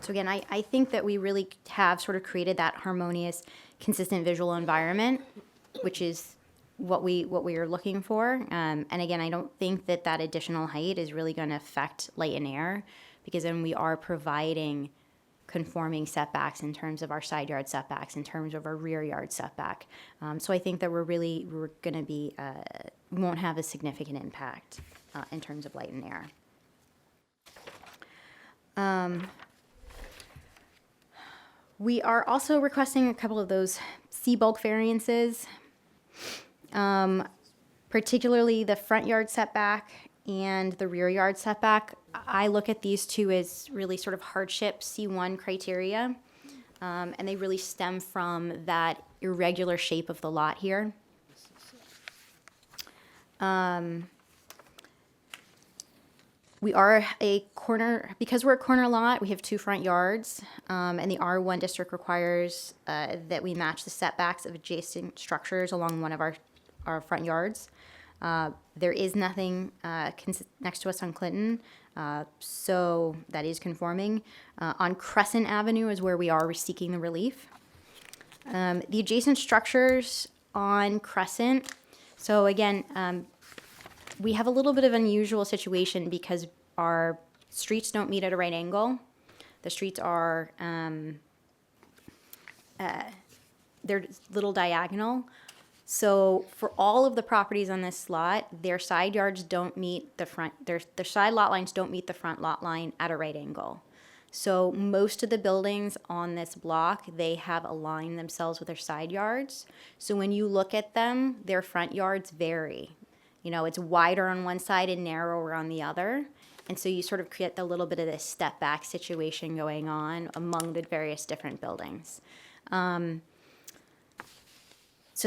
So again, I think that we really have sort of created that harmonious, consistent visual environment, which is what we are looking for. And again, I don't think that additional height is really going to affect light and air, because then we are providing conforming setbacks in terms of our side yard setbacks, in terms of our rear yard setback. So I think that we're going to be, won't have a significant impact in terms of light and air. We are also requesting a couple of those C bulk variances, particularly the front yard setback and the rear yard setback. I look at these two as really sort of hardship C1 criteria, and they really stem from that irregular shape of the lot here. We are a corner, because we're a corner lot, we have 2 front yards, and the R1 district requires that we match the setbacks of adjacent structures along one of our front yards. There is nothing next to us on Clinton, so that is conforming. On Crescent Avenue is where we are seeking the relief. The adjacent structures on Crescent, so again, we have a little bit of an unusual situation because our streets don't meet at a right angle. The streets are, they're little diagonal. So for all of the properties on this lot, their side yards don't meet the front, their side lot lines don't meet the front lot line at a right angle. So most of the buildings on this block, they have aligned themselves with their side yards. So when you look at them, their front yards vary. It's wider on one side and narrower on the other. And so you sort of create a little bit of this step back situation going on among the various different buildings. So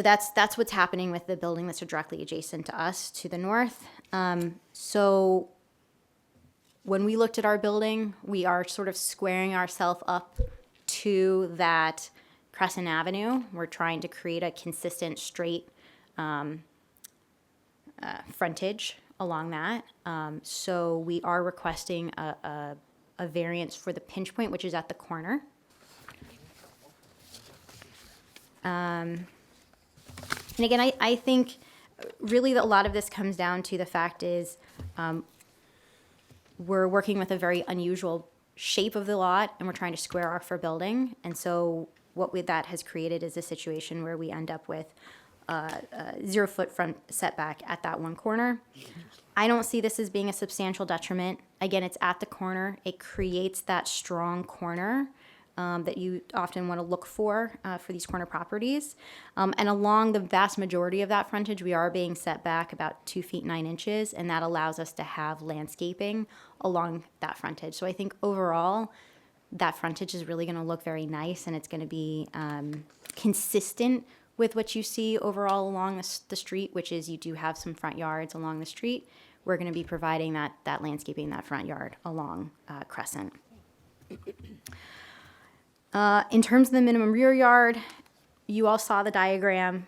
that's what's happening with the building that's directly adjacent to us to the north. So when we looked at our building, we are sort of squaring ourselves up to that Crescent Avenue. We're trying to create a consistent straight frontage along that. So we are requesting a variance for the pinch point, which is at the corner. And again, I think really that a lot of this comes down to the fact is we're working with a very unusual shape of the lot, and we're trying to square off our building. And so what that has created is a situation where we end up with 0 foot front setback at that one corner. I don't see this as being a substantial detriment. Again, it's at the corner. It creates that strong corner that you often want to look for these corner properties. And along the vast majority of that frontage, we are being set back about 2 feet 9 inches, and that allows us to have landscaping along that frontage. So I think overall, that frontage is really going to look very nice, and it's going to be consistent with what you see overall along the street, which is you do have some front yards along the street. We're going to be providing that landscaping, that front yard along Crescent. In terms of the minimum rear yard, you all saw the diagram.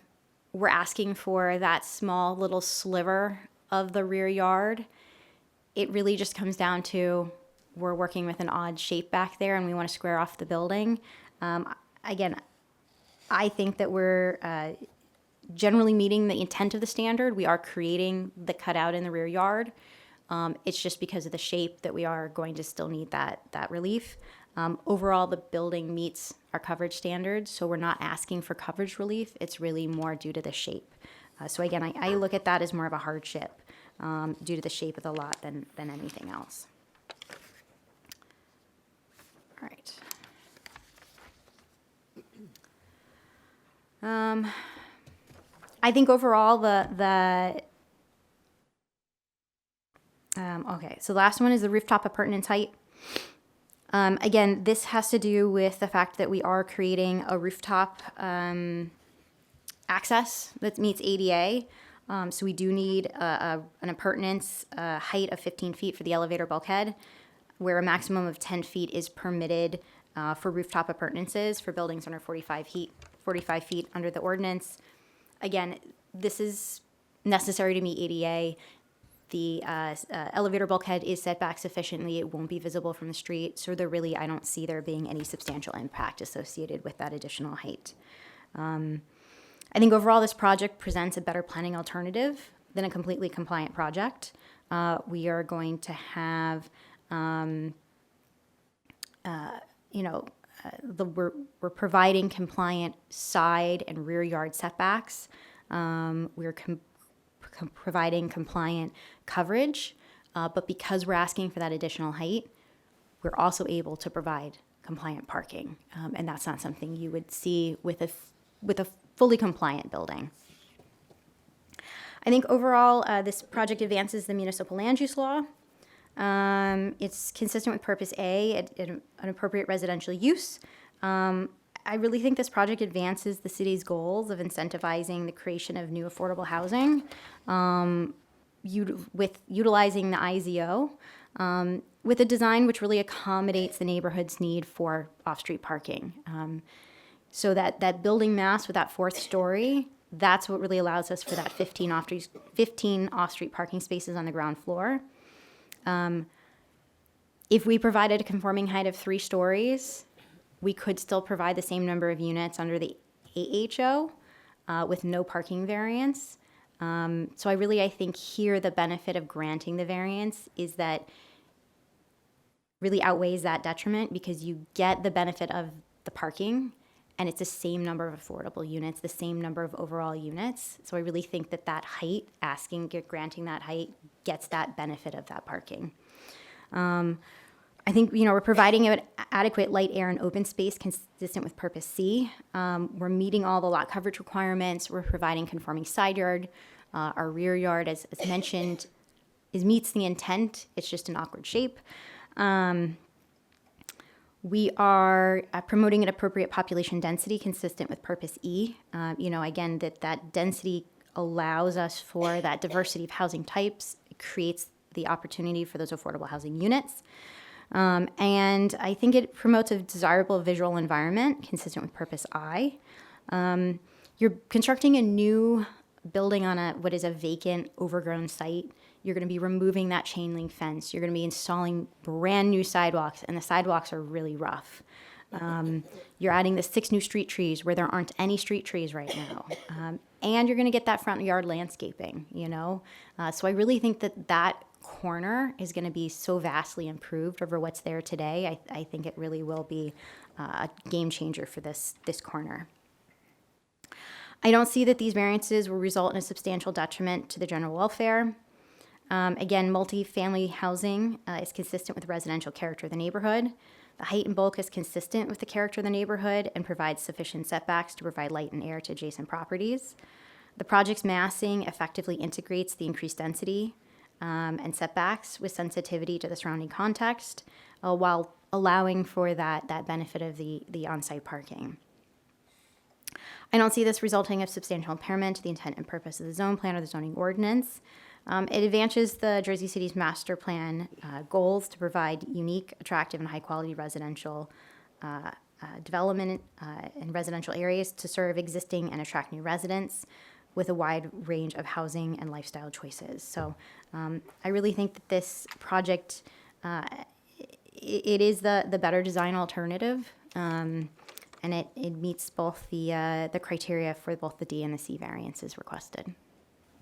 We're asking for that small little sliver of the rear yard. It really just comes down to we're working with an odd shape back there, and we want to square off the building. Again, I think that we're generally meeting the intent of the standard. We are creating the cutout in the rear yard. It's just because of the shape that we are going to still need that relief. Overall, the building meets our coverage standards, so we're not asking for coverage relief. It's really more due to the shape. So again, I look at that as more of a hardship due to the shape of the lot than anything else. All right. I think overall okay, so the last one is the rooftop appurtenance height. Again, this has to do with the fact that we are creating a rooftop access that meets ADA. So we do need an appurtenance height of 15 feet for the elevator bulkhead, where a maximum of 10 feet is permitted for rooftop appurtenances for buildings under 45 feet under the ordinance. Again, this is necessary to meet ADA. The elevator bulkhead is set back sufficiently. It won't be visible from the street. So I don't see there being any substantial impact associated with that additional height. I think overall this project presents a better planning alternative than a completely compliant project. We are going to have, we're providing compliant side and rear yard setbacks. We're providing compliant coverage, but because we're asking for that additional height, we're also able to provide compliant parking, and that's not something you would see with a fully compliant building. I think overall, this project advances the municipal land use law. It's consistent with Purpose A, an appropriate residential use. I really think this project advances the city's goals of incentivizing the creation of new affordable housing with utilizing the IZO with a design which really accommodates the neighborhood's need for off-street parking. So that building mass with that fourth story, that's what really allows us for that 15 off-street parking spaces on the ground floor. If we provided a conforming height of 3 stories, we could still provide the same number of units under the AHO with no parking variance. So I think here the benefit of granting the variance is that really outweighs that detriment because you get the benefit of the parking and it's the same number of affordable units, the same number of overall units. So I really think that height, granting that height, gets that benefit of that parking. I think, we're providing an adequate light, air, and open space consistent with Purpose C. We're meeting all the lot coverage requirements. We're providing conforming side yard. Our rear yard, as mentioned, meets the intent. It's just an awkward shape. We are promoting an appropriate population density consistent with Purpose E. Again, that density allows us for that diversity of housing types. It creates the opportunity for those affordable housing units. And I think it promotes a desirable visual environment consistent with Purpose I. You're constructing a new building on what is a vacant, overgrown site. You're going to be removing that chain link fence. You're going to be installing brand new sidewalks, and the sidewalks are really rough. You're adding the 6 new street trees where there aren't any street trees right now. And you're going to get that front yard landscaping, So I really think that corner is going to be so vastly improved over what's there today. I think it really will be a game changer for this corner. I don't see that these variances will result in a substantial detriment to the general welfare. Again, multifamily housing is consistent with the residential character of the neighborhood. The height and bulk is consistent with the character of the neighborhood and provides sufficient setbacks to provide light and air to adjacent properties. The project's massing effectively integrates the increased density and setbacks with sensitivity to the surrounding context, while allowing for that benefit of the on-site parking. I don't see this resulting in substantial impairment to the intent and purpose of the zone plan or the zoning ordinance. It advances the Jersey City's master plan goals to provide unique, attractive, and high-quality residential development in residential areas to serve existing and attract new residents with a wide range of housing and lifestyle choices. So I really think that this project, it is the better design alternative, and it meets both the criteria for both the D and the C variances requested.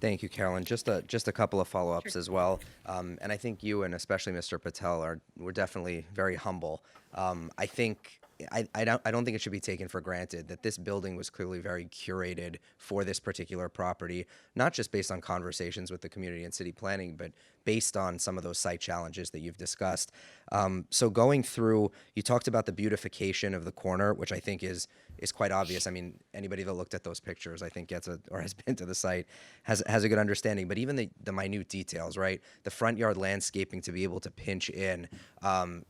Thank you, Carolyn. Just a couple of follow-ups as well. And I think you and especially Mr. Patel were definitely very humble. I think I don't think it should be taken for granted that this building was clearly very curated for this particular property, not just based on conversations with the community and city planning, but based on some of those site challenges that you've discussed. So going through, you talked about the beautification of the corner, which I think is quite obvious. I mean, anybody that looked at those pictures, I think has been to the site has a good understanding. But even the minute details, right? The front yard landscaping to be able to pinch in,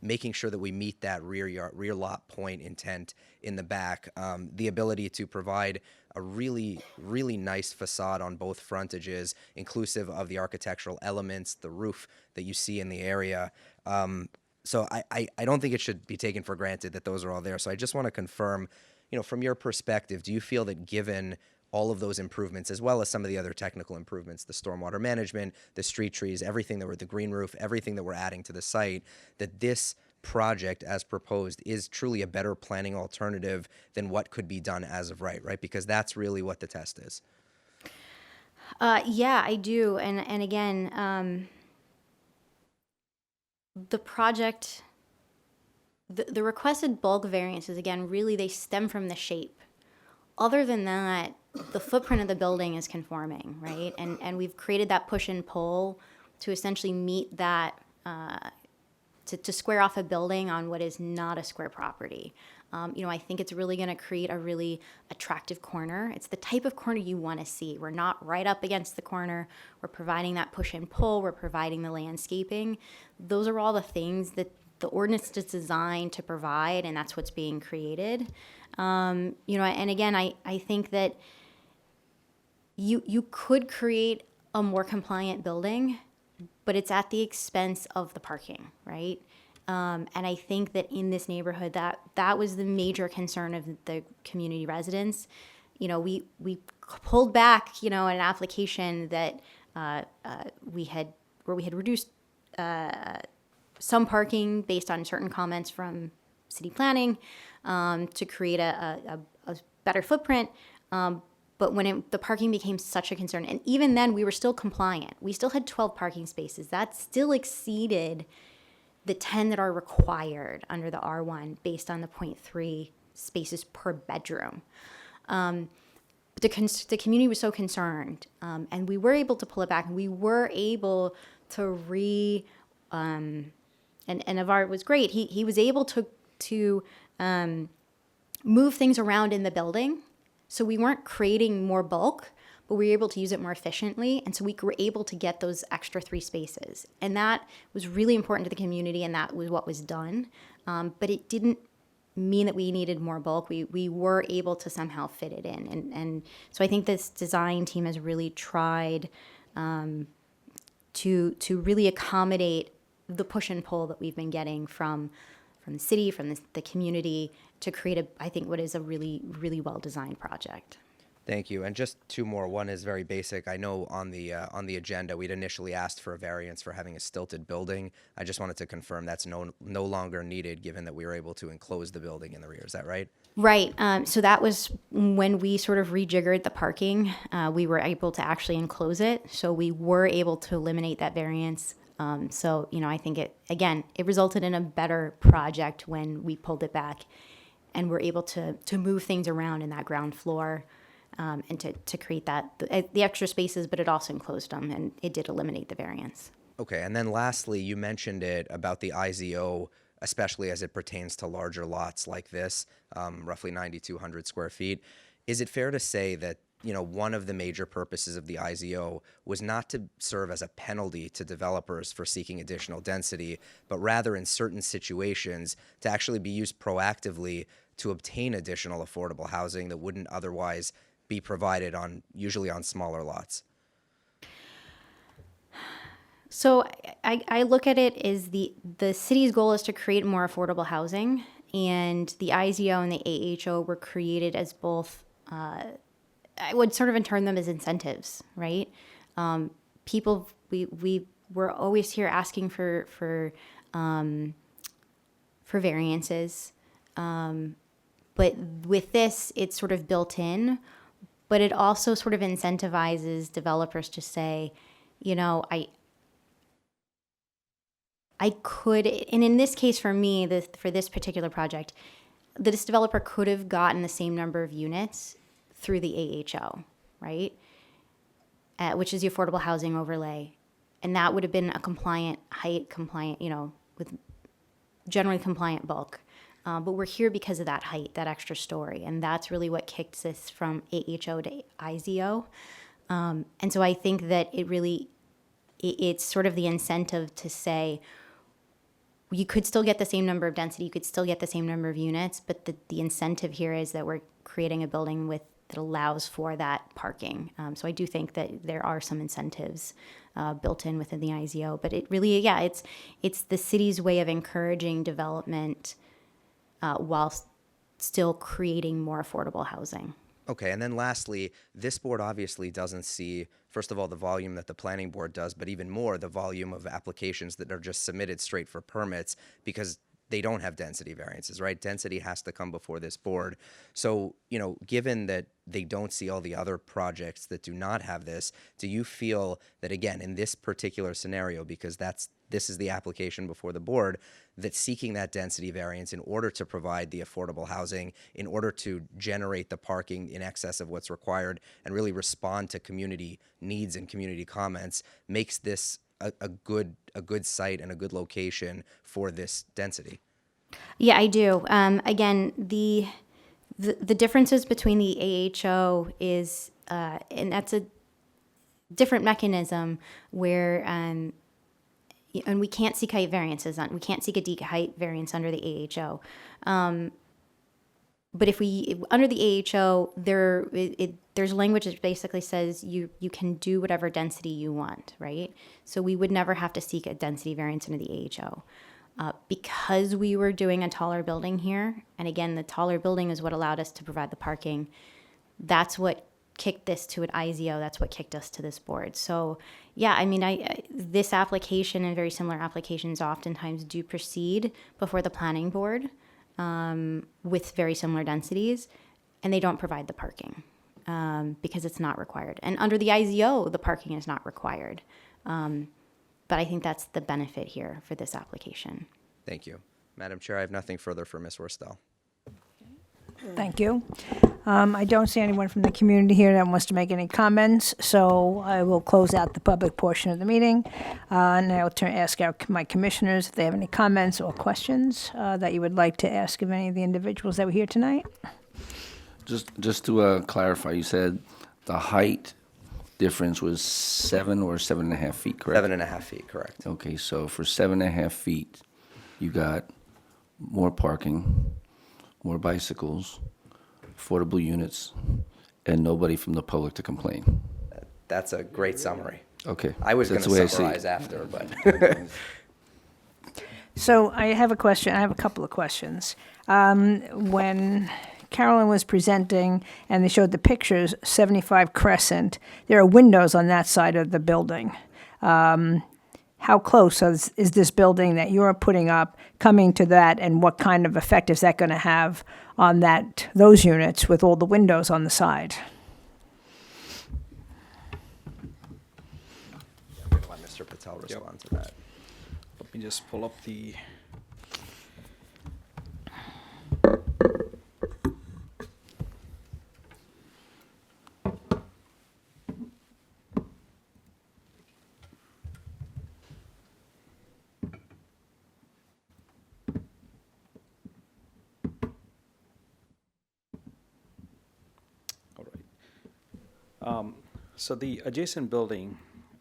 making sure that we meet that rear lot point intent in the back, the ability to provide a really, really nice facade on both frontages, inclusive of the architectural elements, the roof that you see in the area. So I don't think it should be taken for granted that those are all there. So I just want to confirm, from your perspective, do you feel that given all of those improvements, as well as some of the other technical improvements, the stormwater management, the street trees, everything that the green roof, everything that we're adding to the site, that this project as proposed is truly a better planning alternative than what could be done as of right? Because that's really what the test is. Yeah, I do. And again, the project, the requested bulk variances, again, really they stem from the shape. Other than that, the footprint of the building is conforming, right? And we've created that push and pull to essentially meet that, to square off a building on what is not a square property. I think it's really going to create a really attractive corner. It's the type of corner you want to see. We're not right up against the corner. We're providing that push and pull. We're providing the landscaping. Those are all the things that the ordinance is designed to provide, and that's what's being created. And again, I think that you could create a more compliant building, but it's at the expense of the parking, right? And I think that in this neighborhood, that was the major concern of the community residents. We pulled back, an application that we had reduced some parking based on certain comments from city planning to create a better footprint. But when the parking became such a concern, and even then we were still compliant. We still had 12 parking spaces. That still exceeded the 10 that are required under the R1 based on the 0.3 spaces per bedroom. But the community was so concerned, and we were able to pull it back, and we were able to and Navar was great. He was able to move things around in the building. So we weren't creating more bulk, but we were able to use it more efficiently. And so we were able to get those extra 3 spaces. And that was really important to the community, and that was what was done. But it didn't mean that we needed more bulk. We were able to somehow fit it in. And so I think this design team has really tried to really accommodate the push and pull that we've been getting from the city, from the community, to create I think what is a really, really well-designed project. Thank you. And just 2 more. One is very basic. I know on the agenda, we'd initially asked for a variance for having a stilted building. I just wanted to confirm that's no longer needed, given that we were able to enclose the building in the rear. Is that right? Right. So that was when we sort of rejiggered the parking. We were able to actually enclose it. So we were able to eliminate that variance. So, I think it resulted in a better project when we pulled it back and were able to move things around in that ground floor and to create the extra spaces, but it also enclosed them, and it did eliminate the variance. Okay. And then lastly, you mentioned it about the IZO especially as it pertains to larger lots like this, roughly 9,200 square feet. Is it fair to say that, one of the major purposes of the IZO was not to serve as a penalty to developers for seeking additional density, but rather in certain situations to actually be used proactively to obtain additional affordable housing that wouldn't otherwise be provided usually on smaller lots? So I look at it as the city's goal is to create more affordable housing, and the IZO and the AHO were created as both, I would sort of term them as incentives, right? People, we were always here asking for variances, but with this, it's sort of built in, but it also sort of incentivizes developers to say, I could, and in this case for me, for this particular project, this developer could have gotten the same number of units through the AHO, right? Which is the Affordable Housing Overlay. And that would have been a height compliant, with generally compliant bulk. But we're here because of that height, that extra story. And that's really what kicked this from AHO to IZO. And so I think that it's sort of the incentive to say, you could still get the same number of density, you could still get the same number of units, but the incentive here is that we're creating a building that allows for that parking. So I do think that there are some incentives built in within the IZO, but it really, it's the city's way of encouraging development while still creating more affordable housing. Okay, and then lastly, this board obviously doesn't see, first of all, the volume that the planning board does, but even more, the volume of applications that are just submitted straight for permits because they don't have density variances, right? Density has to come before this board. So, given that they don't see all the other projects that do not have this, do you feel that, again, in this particular scenario, because this is the application before the board, that seeking that density variance in order to provide the affordable housing, in order to generate the parking in excess of what's required and really respond to community needs and community comments, makes this a good site and a good location for this density? Yeah, I do. Again, the differences between the AHO is, and that's a different mechanism where, and we can't seek height variances we can't seek a D height variance under the AHO. But under the AHO, there's language that basically says you can do whatever density you want, right? So we would never have to seek a density variance under the AHO. Because we were doing a taller building here, and again, the taller building is what allowed us to provide the parking, that's what kicked this to an IZO, that's what kicked us to this board. So yeah, I mean, this application and very similar applications oftentimes do proceed before the planning board with very similar densities, and they don't provide the parking because it's not required. And under the IZO, the parking is not required. But I think that's the benefit here for this application. Thank you. Madam Chair, I have nothing further for Ms. Worstel. Thank you. I don't see anyone from the community here that wants to make any comments, so I will close out the public portion of the meeting. And I'll ask my commissioners if they have any comments or questions that you would like to ask of any of the individuals that were here tonight. Just to clarify, you said the height difference was 7 or 7.5 feet, correct? 7.5 feet, correct. Okay, so for 7.5 feet, you got more parking, more bicycles, affordable units, and nobody from the public to complain. That's a great summary. Okay. I was going that's the way I to see summarize it. after, but So I have a question. I have a couple of questions. When Carolyn was presenting and they showed the pictures, 75 Crescent, there are windows on that side of the building. How close is this building that you're putting up coming to that, and what kind of effect is that going to have on those units with all the windows on the side? I'm going to let Mr. Patel respond to that. Let me just pull up the. So the adjacent building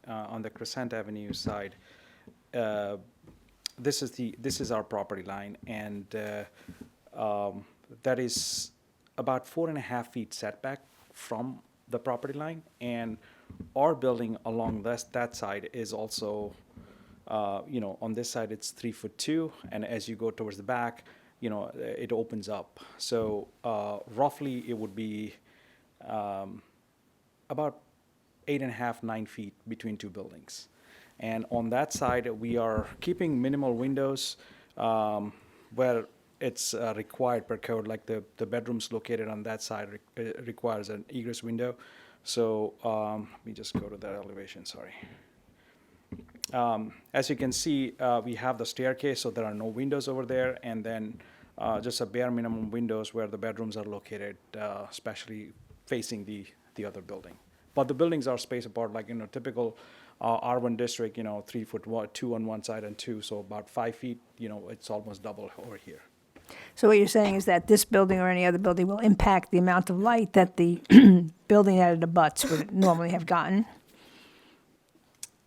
on the Crescent Avenue side, this is our property line, and that is about 4.5 feet setback from the property line, and our building along that side is also, on this side it's 3'2", and as you go towards the back, it opens up. So roughly it would be about 8.5, 9 feet between two buildings. And on that side, we are keeping minimal windows where it's required per code, like the bedrooms located on that side requires an egress window. So let me just go to that elevation, sorry. As you can see, we have the staircase, so there are no windows over there, and then just a bare minimum windows where the bedrooms are located, especially facing the other building. But the buildings are spaced apart, like typical R1 district, 3'2" on one side and 2, so about 5 feet. It's almost double over here. So what you're saying is that this building or any other building will impact the amount of light that the building that it abuts would normally have gotten?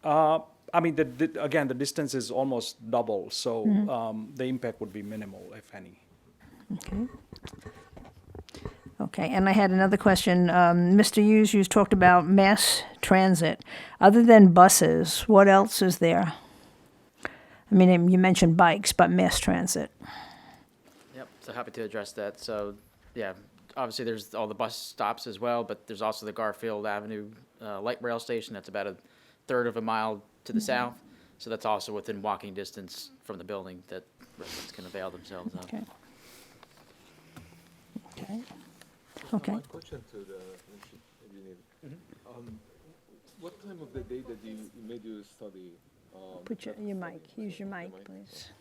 I mean, again, the distance is almost double, so the impact would be minimal, if any. Okay. Okay, and I had another question. Mr. Hughes, you talked about mass transit. Other than buses, what else is there? I mean, you mentioned bikes, but mass transit. Yep, so happy to address that. So, yeah, obviously there's all the bus stops as well, but there's also the Garfield Avenue light rail station that's about 1/3 of a mile to the south. So that's also within walking distance from the building that residents can avail themselves of. Okay. Okay. Okay. One question to the engineer. What time of the day that you made your study? Put your mic, use your mic, please.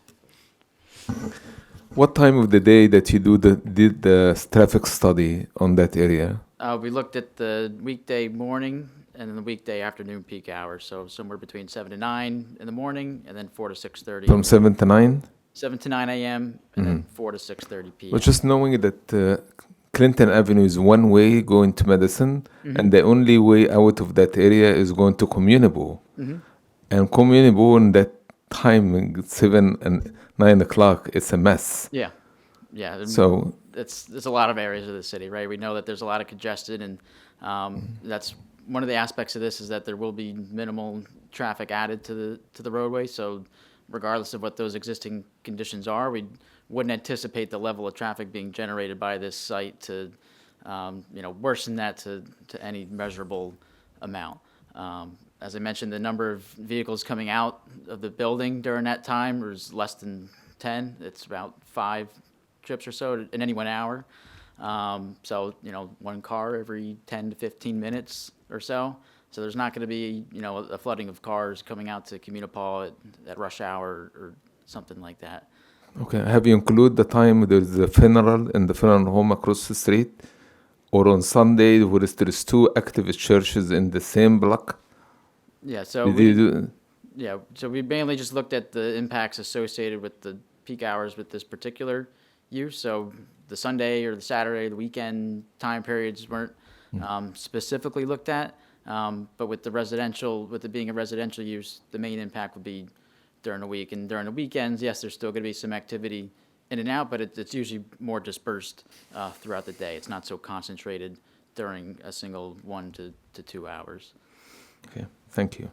What time of the day that you did the traffic study on that area? We looked at the weekday morning and then the weekday afternoon peak hours, so somewhere between 7 to 9 in the morning and then 4 to 6:30. From 7 to 9? 7 to 9 a.m. and then 4 to 6:30 p.m. But just knowing that Clinton Avenue is one way going to Madison, and the only way out of that area is going to Communable. And Communable in that time, 7 and 9 o'clock, it's a mess. Yeah, yeah. So there's a lot of areas of the city, right? We know that there's a lot of congestion, and that's one of the aspects of this is that there will be minimal traffic added to the roadway. So regardless of what those existing conditions are, we wouldn't anticipate the level of traffic being generated by this site to worsen that to any measurable amount. As I mentioned, the number of vehicles coming out of the building during that time is less than 10. It's about 5 trips or so in any 1 hour. So, one car every 10 to 15 minutes or so. So there's not going to be, a flooding of cars coming out to Communipol at rush hour or something like that. okay, have you included the time there's a funeral in the funeral home across the street? Or on Sunday where there's 2 active churches in the same block? Yeah, so we mainly just looked at the impacts associated with the peak hours with this particular use. So the Sunday or the Saturday, the weekend time periods weren't specifically looked at. But with it being a residential use, the main impact would be during the week. And during the weekends, yes, there's still going to be some activity in and out, but it's usually more dispersed throughout the day. It's not so concentrated during a single 1 to 2 hours. Okay, thank you.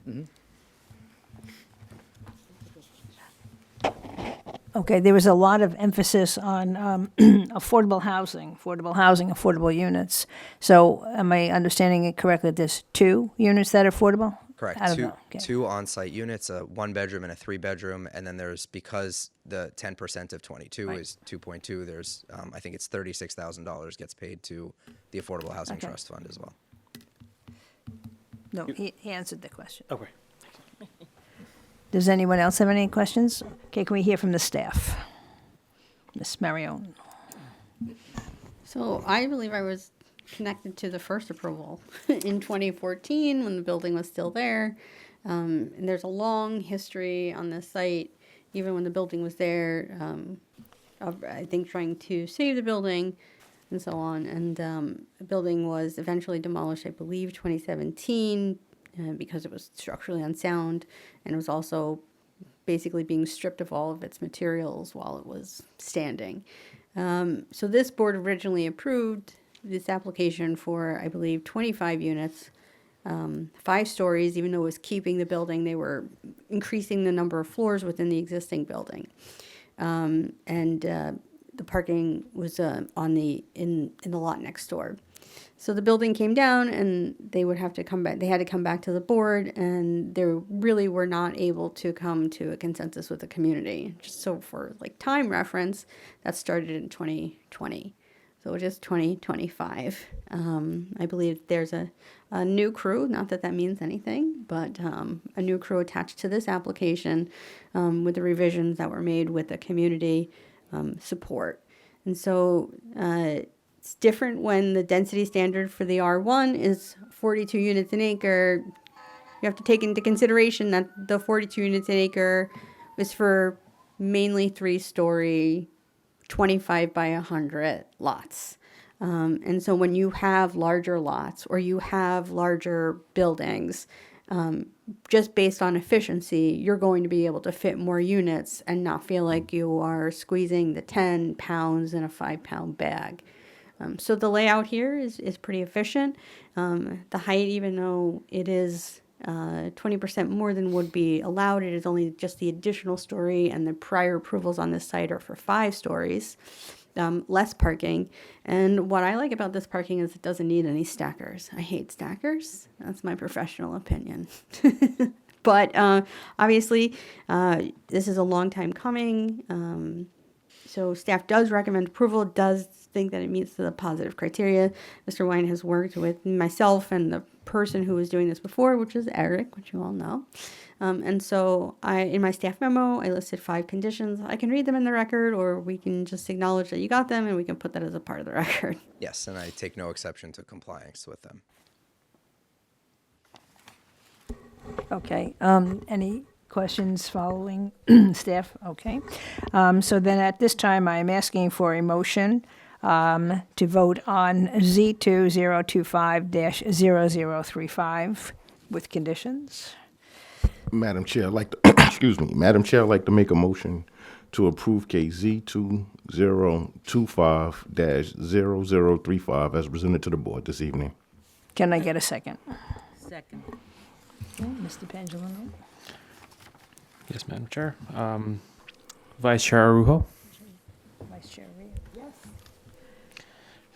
Okay, there was a lot of emphasis on affordable housing, affordable units. So am I understanding it correctly that there's 2 units that are affordable? Correct. Out of the- okay. Two on-site units, a 1-bedroom and a 3-bedroom, and then there's, because the 10% of 22 Right. is 2.2, there's, I think it's $36,000 gets paid to the Affordable Housing Okay. Trust Fund as well. No, he answered the question. Okay. Does anyone else have any questions? Okay, can we hear from the staff? Ms. Marione. So I believe I was connected to the first approval in 2014 when the building was still there. And there's a long history on this site, even when the building was there, of, I think, trying to save the building. and so on. And the building was eventually demolished, I believe, 2017, because it was structurally unsound, and it was also basically being stripped of all of its materials while it was standing. So this board originally approved this application for, I believe, 25 units, 5 stories. Even though it was keeping the building, they were increasing the number of floors within the existing building. The parking was in the lot next door. So the building came down, and they would have to come back. They had to come back to the board, and they really were not able to come to a consensus with the community. Just so for like time reference, that started in 2020. So it is 2025. I believe there's a new crew, not that that means anything, but a new crew attached to this application with the revisions that were made with the community support. And so it's different when the density standard for the R1 is 42 units an acre. You have to take into consideration that the 42 units an acre is for mainly 3-story, 25 by 100 lots. And so when you have larger lots or you have larger buildings, just based on efficiency, you're going to be able to fit more units and not feel like you are squeezing the 10 pounds in a 5-pound bag. So the layout here is pretty efficient. The height, even though it is 20% more than would be allowed, it is only just the additional story, and the prior approvals on this site are for 5 stories. Less parking. And what I like about this parking is it doesn't need any stackers. I hate stackers. That's my professional opinion. But obviously, this is a long time coming. So staff does recommend approval, does think that it meets the positive criteria. Mr. Wine has worked with myself and the person who was doing this before, which is Eric, which you all know. And so in my staff memo, I listed 5 conditions. I can read them in the record, or we can just acknowledge that you got them, and we can put that as a part of the record. Yes, and I take no exception to compliance with them. Okay, any questions following staff? Okay. So then at this time, I'm asking for a motion to vote on Z2025-0035 with conditions. Madam Chair, I'd like to, excuse me, Madam Chair, I'd like to make a motion to approve case Z2025-0035 as presented to the board this evening. Can I get a second? Second. Okay, Mr. Pangilinan? Yes, Madam Chair. Vice Chair Arujo. Vice Chair Reed? Yes.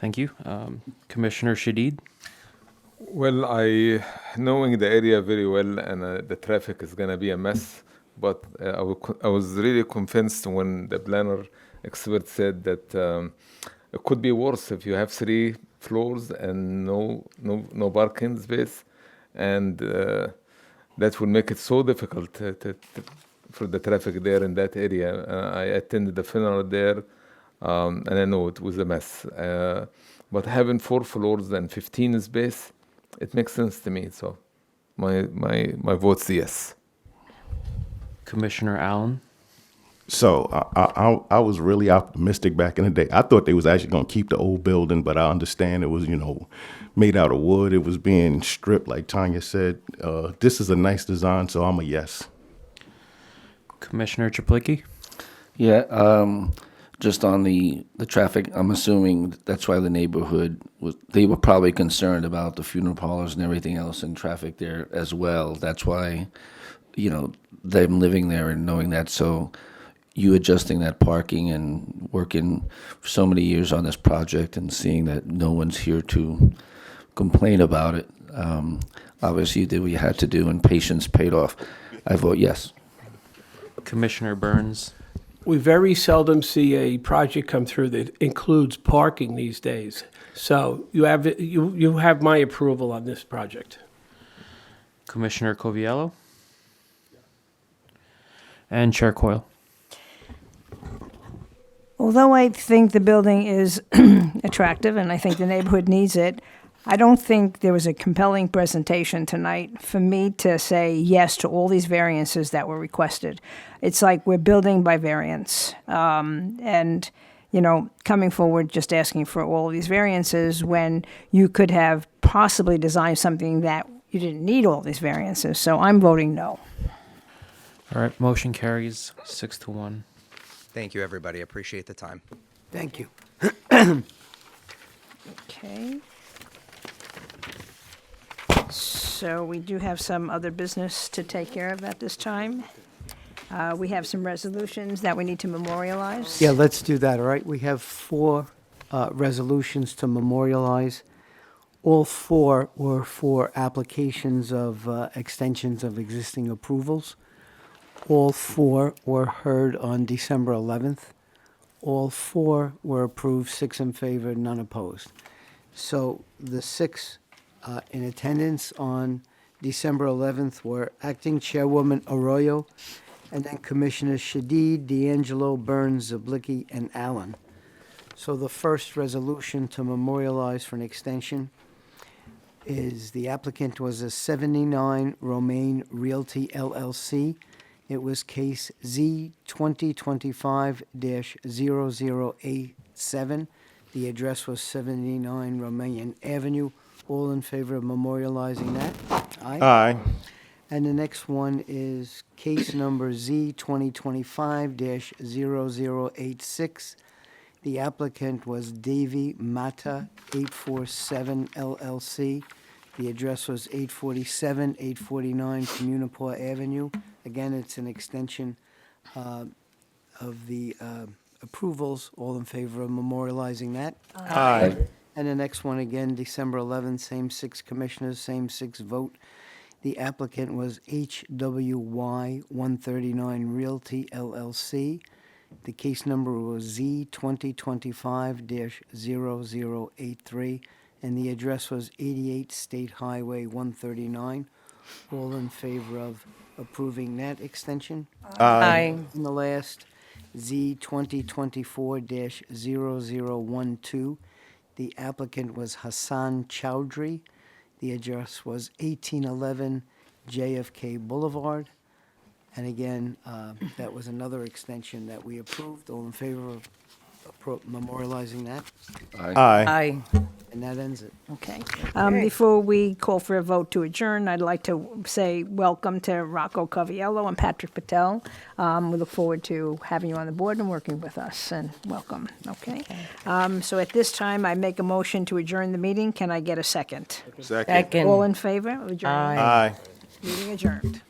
Thank you. Commissioner Shadid. Well, knowing the area very well, and the traffic is gonna be a mess, but I was really convinced when the planner expert said that it could be worse if you have 3 floors and no parking space, and that will make it so difficult for the traffic there in that area. I attended the funeral there, and I know it was a mess. But having 4 floors and 15 space, it makes sense to me. So my vote's yes. Commissioner Allen. So I was really optimistic back in the day. I thought they was actually going to keep the old building, but I understand it was, made out of wood. It was being stripped, like Tanya said. This is a nice design, so I'm a yes. Commissioner Triplicki. Yeah, just on the traffic, I'm assuming that's why the neighborhood they were probably concerned about the funeral parlors and everything else and traffic there as well. That's why, them living there and knowing that. So you adjusting that parking and working for so many years on this project and seeing that no one's here to complain about it. Obviously you did what you had to do and patience paid off. I vote yes. Commissioner Burns. We very seldom see a project come through that includes parking these days. So you have my approval on this project. Commissioner Coviello. And Chair Coyle. Although I think the building is attractive and I think the neighborhood needs it, I don't think there was a compelling presentation tonight for me to say yes to all these variances that were requested. It's like we're building by variance. And, coming forward just asking for all of these variances when you could have possibly designed something that you didn't need all these variances. So I'm voting no. All right, motion carries 6-1. Thank you, everybody. Appreciate the time. Thank you. Okay. So we do have some other business to take care of at this time. We have some resolutions that we need to memorialize. Yeah, let's do that, all right? We have 4 resolutions to memorialize. All 4 were for applications of extensions of existing approvals. All 4 were heard on December 11th. All 4 were approved, 6 in favor, none opposed. So the 6 in attendance on December 11th were Acting Chairwoman Arroyo, and then Commissioners Shadid, D'Angelo, Burns, Zablicki, and Allen. So the first resolution to memorialize for an extension is the applicant was a 79 Romaine Realty LLC. It was case Z 2025-0087. The address was 79 Romaine Avenue. All in favor of memorializing that? Aye. And the next one is case number Z 2025-0086. The applicant was Davy Mata, 847 LLC. The address was 847, 849 Communipaw Avenue. Again, it's an extension of the approvals. All in favor of memorializing that? Aye. And the next one, again, December 11th, same 6 commissioners, same 6 vote. The applicant was HWY 139 Realty LLC. The case number was Z 2025-0083, and the address was 88 State Highway 139. All in favor of approving that extension? Aye. And the last, Z 2024-0012. The applicant was Hassan Chowdhury. The address was 1811 JFK Boulevard. And again, that was another extension that we approved. All in favor of memorializing that? Aye. And that ends it. Okay. Before we call for a vote to adjourn, I'd like to say welcome to Rocco Coviello and Patrick Patel. We look forward to having you on the board and working with us, and welcome, okay? So at this time, I make a motion to adjourn the meeting. Can I get a second? Second. All in favor of adjourning? Aye. Meeting adjourned.